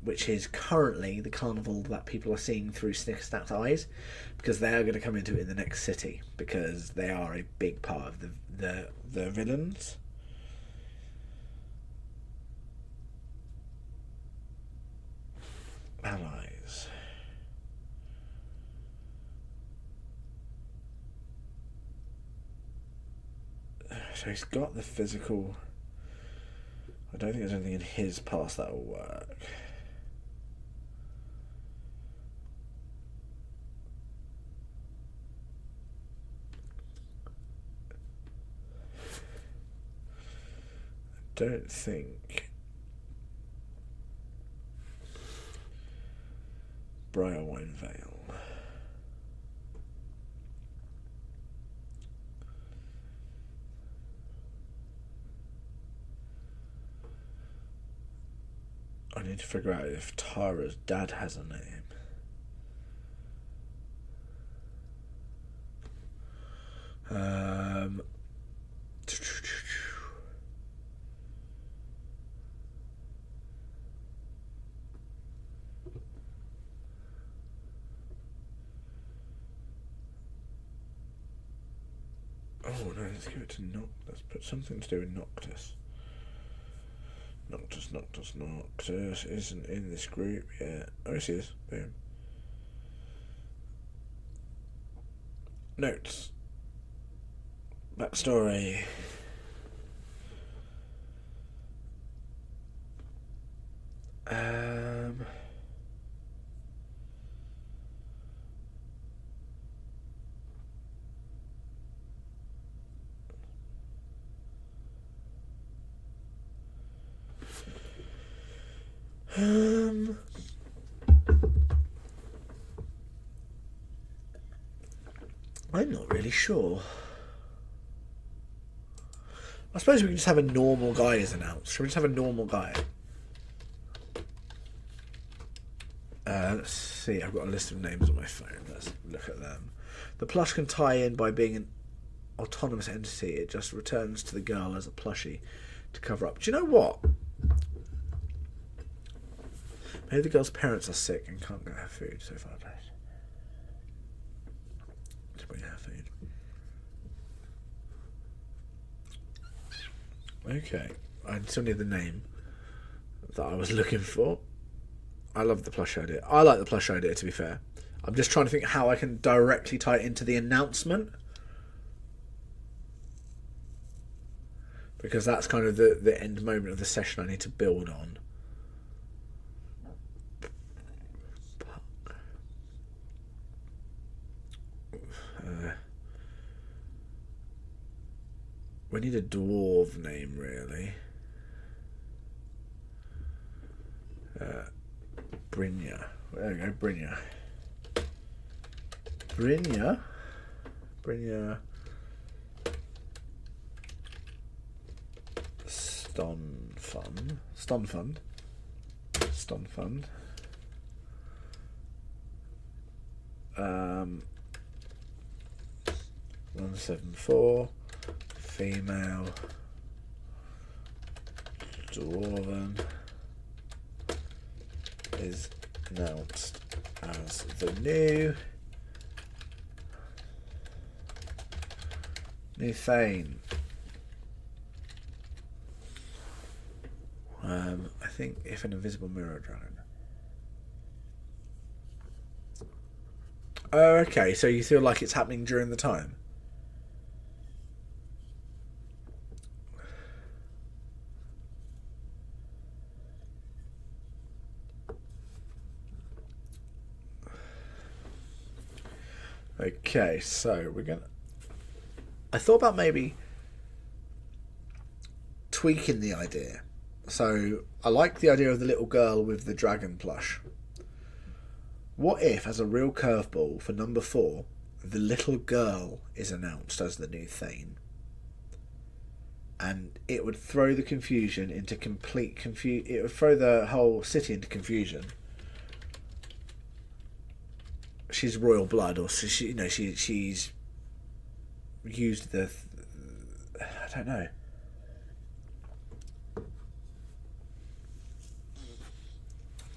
which is currently the carnival that people are seeing through Snickersnack's eyes, because they are going to come into it in the next city, because they are a big part of the villains. Allies. So he's got the physical... I don't think there's anything in his past that will work. I don't think Briarwine Vale. I need to figure out if Tara's dad has a name. Oh no, let's give it to Noct. Let's put something to do with Noctis. Noctis isn't in this group yet. Oh, yes, he is. Boom. Notes. Backstory. I'm not really sure. I suppose we can just have a normal guy as announced. Should we just have a normal guy? Let's see, I've got a list of names on my phone. Let's look at them. The plush can tie in by being an autonomous entity. It just returns to the girl as a plushie to cover up. Do you know what? Maybe the girl's parents are sick and can't get her food, so far place to bring her food. Okay, I still need the name that I was looking for. I love the plush idea. I like the plush idea, to be fair. I'm just trying to think how I can directly tie it into the announcement. Because that's kind of the end moment of the session I need to build on. We need a dwarf name, really. Brynja. There we go, Brynja. Brynja. Stonfund. 174. Female. Dwarven. Is announced as the new Thane. I think if an invisible mirror dragon. Oh, okay. So you feel like it's happening during the time. Okay, so we're gonna. I thought about maybe tweaking the idea. So I like the idea of the little girl with the dragon plush. What if, as a real curveball for number 4, the little girl is announced as the new Thane? And it would throw the confusion into complete confusion. It would throw the whole city into confusion. She's royal blood, or she's used the. I don't know.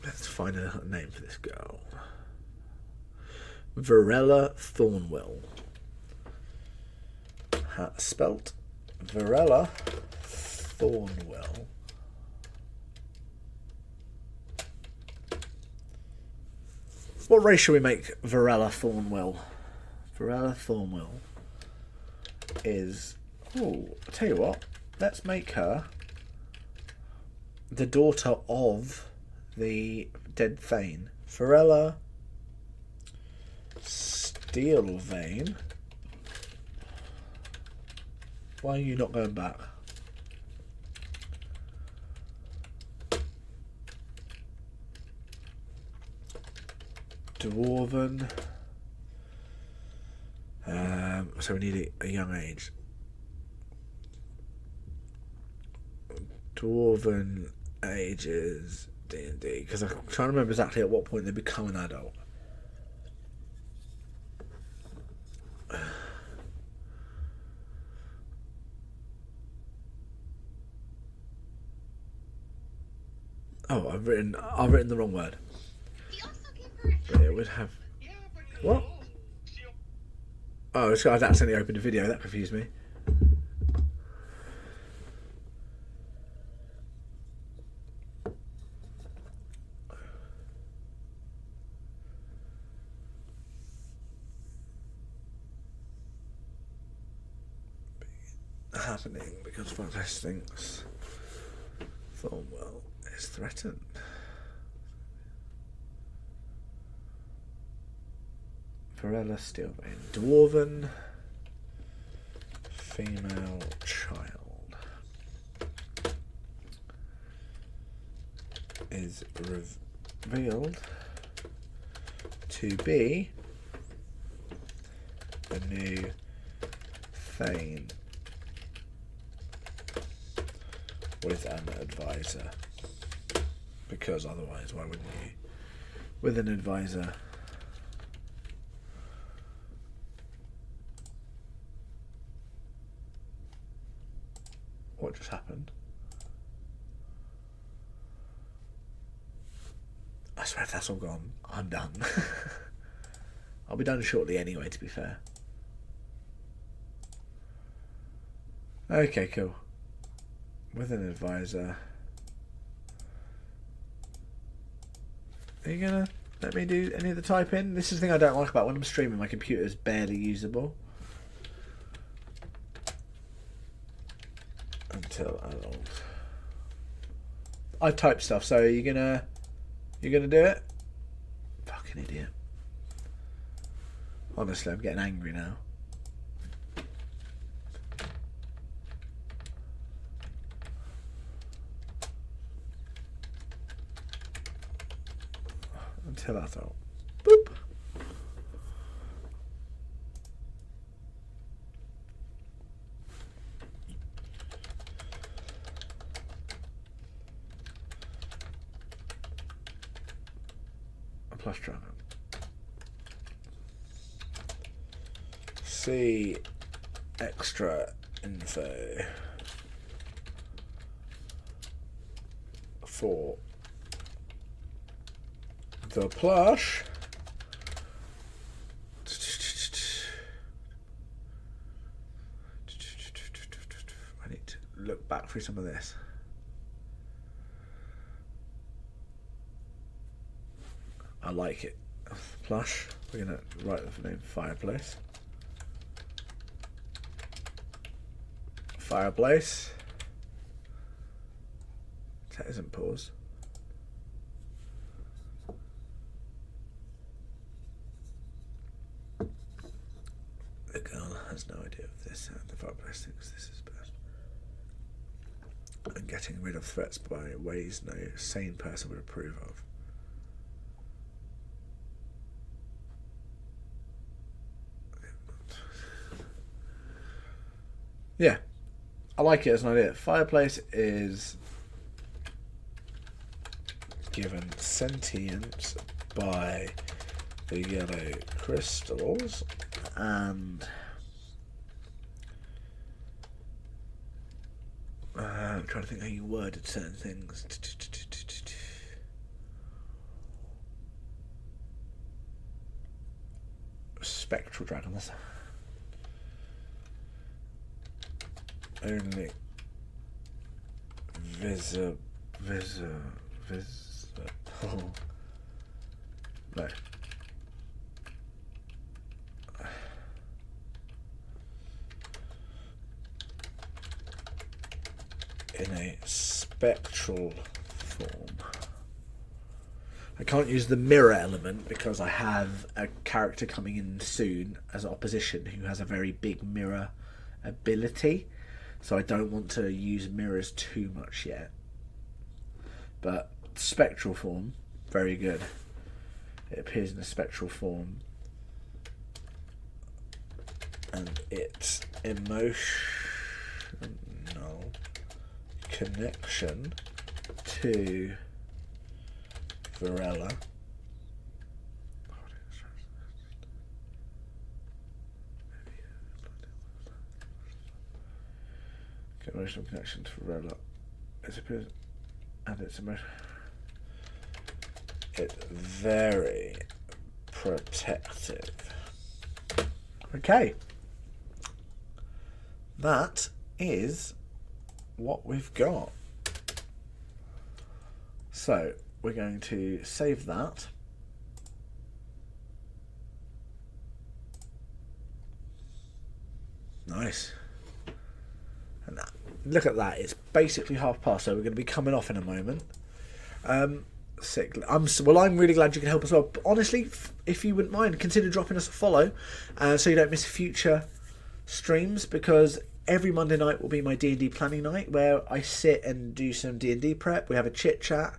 Let's find a name for this girl. Varella Thornwell. Spelt Varella Thornwell. What race shall we make Varella Thornwell? Varella Thornwell is... Oh, I'll tell you what. Let's make her the daughter of the dead Thane. Varella Steelvein. Why are you not going back? Dwarven. So we need a young age. Dwarven ages DnD, because I'm trying to remember exactly at what point they become an adult. Oh, I've written the wrong word. But it would have. What? Oh, I'd accidentally opened a video. That confused me. Happening because Fontes thinks Thornwell is threatened. Varella Steelvein. Dwarven female child is revealed to be the new Thane with an advisor. Because otherwise, why wouldn't you? With an advisor. What just happened? swear if that's all gone, I'm done. I'll be done shortly anyway, to be fair. Okay, cool. With an advisor. Are you gonna let me do any of the typing? This is the thing I don't like about when I'm streaming, my computer is barely usable. Until adult. I type stuff, so you're gonna do it? Fucking idiot. Honestly, I'm getting angry now. Until adult. Boop. A plus dragon. See extra info for the plush. I need to look back through some of this. I like it. Plush. We're going to write the name Fireplace. Fireplace. That isn't pause. The girl has no idea of this, and the fireplace thinks this is best. And getting rid of threats by ways no sane person would approve of. Yeah, I like it as an idea. Fireplace is given sentience by the yellow crystals, and I'm trying to think how you worded certain things. Spectral dragon. That's only visible. No. In a spectral form. I can't use the mirror element because I have a character coming in soon as opposition who has a very big mirror ability. So I don't want to use mirrors too much yet. But spectral form, very good. It appears in a spectral form. And its emotional connection to Varela. Emotional connection to Varela. It appears, and it's emotional. It's very protective. Okay. That is what we've got. So we're going to save that. Nice. And that, look at that. It's basically past, so we're going to be coming off in a moment. Sick. I'm really glad you can help us well. But honestly, if you wouldn't mind, consider dropping us a follow, so you don't miss future streams, because every Monday night will be my D&D planning night where I sit and do some D&D prep. We have a chit chat.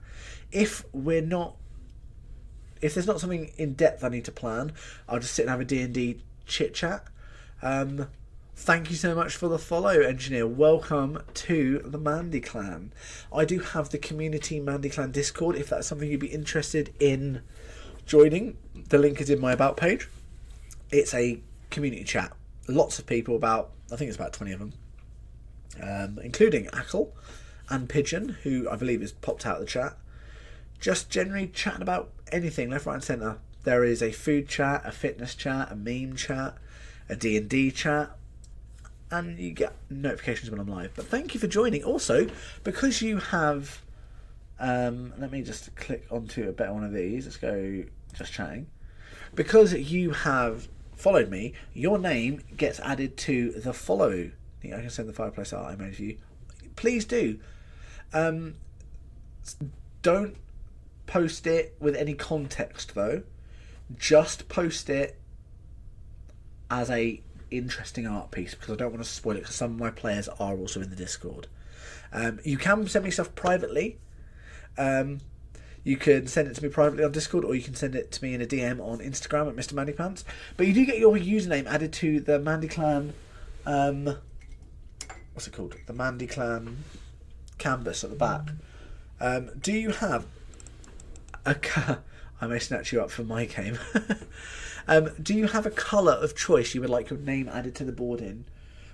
If there's not something in depth I need to plan, I'll just sit and have a D&D chit chat. Thank you so much for the follow, Engineer. Welcome to the Mandy Clan. I do have the community Mandy Clan Discord if that's something you'd be interested in joining. The link is in my about page. It's a community chat. Lots of people, I think it's about 20 of them, including Ackle and Pigeon, who I believe has popped out of the chat. Just generally chatting about anything left, right and centre. There is a food chat, a fitness chat, a meme chat, a D&D chat, and you get notifications when I'm live. But thank you for joining. Also, because you have... let me just click onto a better one of these. Let's go just chatting. Because you have followed me, your name gets added to the follow. I can send the fireplace art I made for you. Please do. Don't post it with any context though. Just post it as a interesting art piece, because I don't want to spoil it, because some of my players are also in the Discord. You can send me stuff privately. You can send it to me privately on Discord, or you can send it to me in a DM on Instagram at Mr. Mandypants. But you do get your username added to the Mandy Clan, what's it called? The Mandy Clan canvas at the back. Do you have I may snatch you up for my game. Do you have a colour of choice you would like your name added to the board in?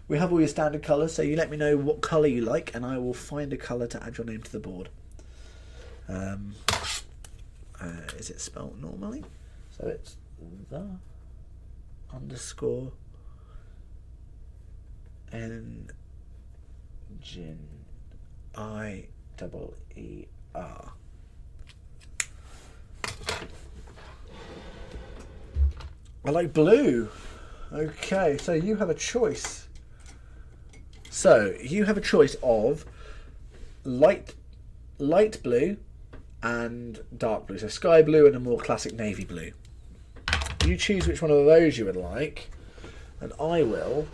We have all your standard colours, so you let me know what colour you like, and I will find a colour to add your name to the board. Is it spelled normally? So it's the underscore engine IEER. I like blue. Okay, so you have a choice. So you have a choice of light blue and dark blue. So sky blue and a more classic navy blue. You choose which one of those you would like, and I will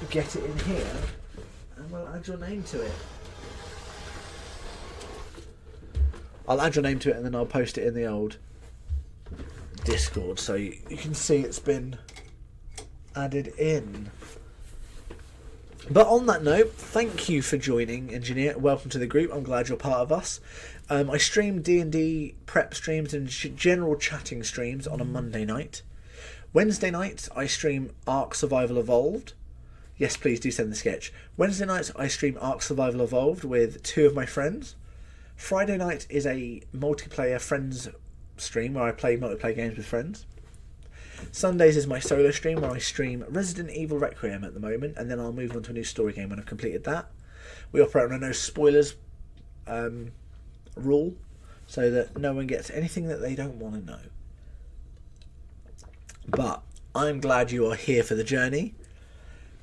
get it in here and we'll add your name to it. I'll add your name to it and then I'll post it in the old Discord so you can see it's been added in. But on that note, thank you for joining, Engineer. Welcome to the group. I'm glad you're part of us. I stream D&D prep streams and general chatting streams on a Monday night. Wednesday nights I stream Ark Survival Evolved. Yes, please do send the sketch. Wednesday nights I stream Ark Survival Evolved with 2 of my friends. Friday night is a multiplayer friends stream where I play multiplayer games with friends. Sundays is my solo stream where I stream Resident Evil Requiem at the moment, and then I'll move on to a new story game when I've completed that. We operate on a no spoilers rule, so that no one gets anything that they don't want to know. But I'm glad you are here for the journey.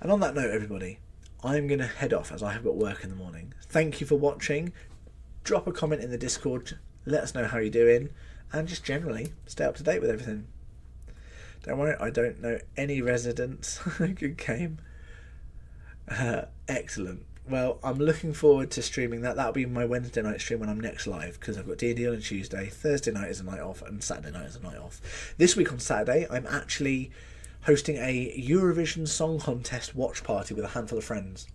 And on that note, everybody, I'm going to head off as I have got work in the morning. Thank you for watching. Drop a comment in the Discord. Let us know how you're doing. And just generally stay up to date with everything. Don't worry, I don't know any residents. Good game. Excellent. Well, I'm looking forward to streaming that. That'll be my Wednesday night stream when I'm next live, because I've got D&D on a Tuesday. Thursday night is a night off, and Saturday night is a night off. This week on Saturday, I'm actually hosting a Eurovision Song Contest watch party with a handful of friends.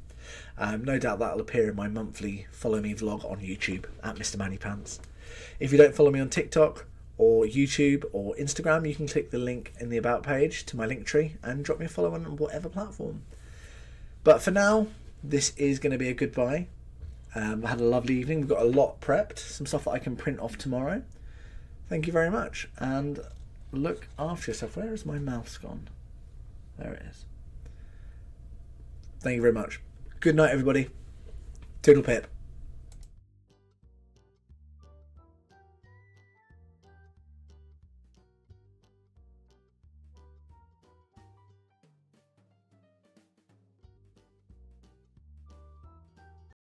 No doubt that'll appear in my monthly follow me vlog on YouTube at Mr. Mandypants. If you don't follow me on TikTok or YouTube or Instagram, you can click the link in the About page to my link tree and drop me a follow on whatever platform. But for now, this is going to be a goodbye. I had a lovely evening. We've got a lot prepped, some stuff that I can print off tomorrow. Thank you very much, and look after yourself. Where is my mouse gone? There it is. Thank you very much. Good night, everybody. Toodle pip.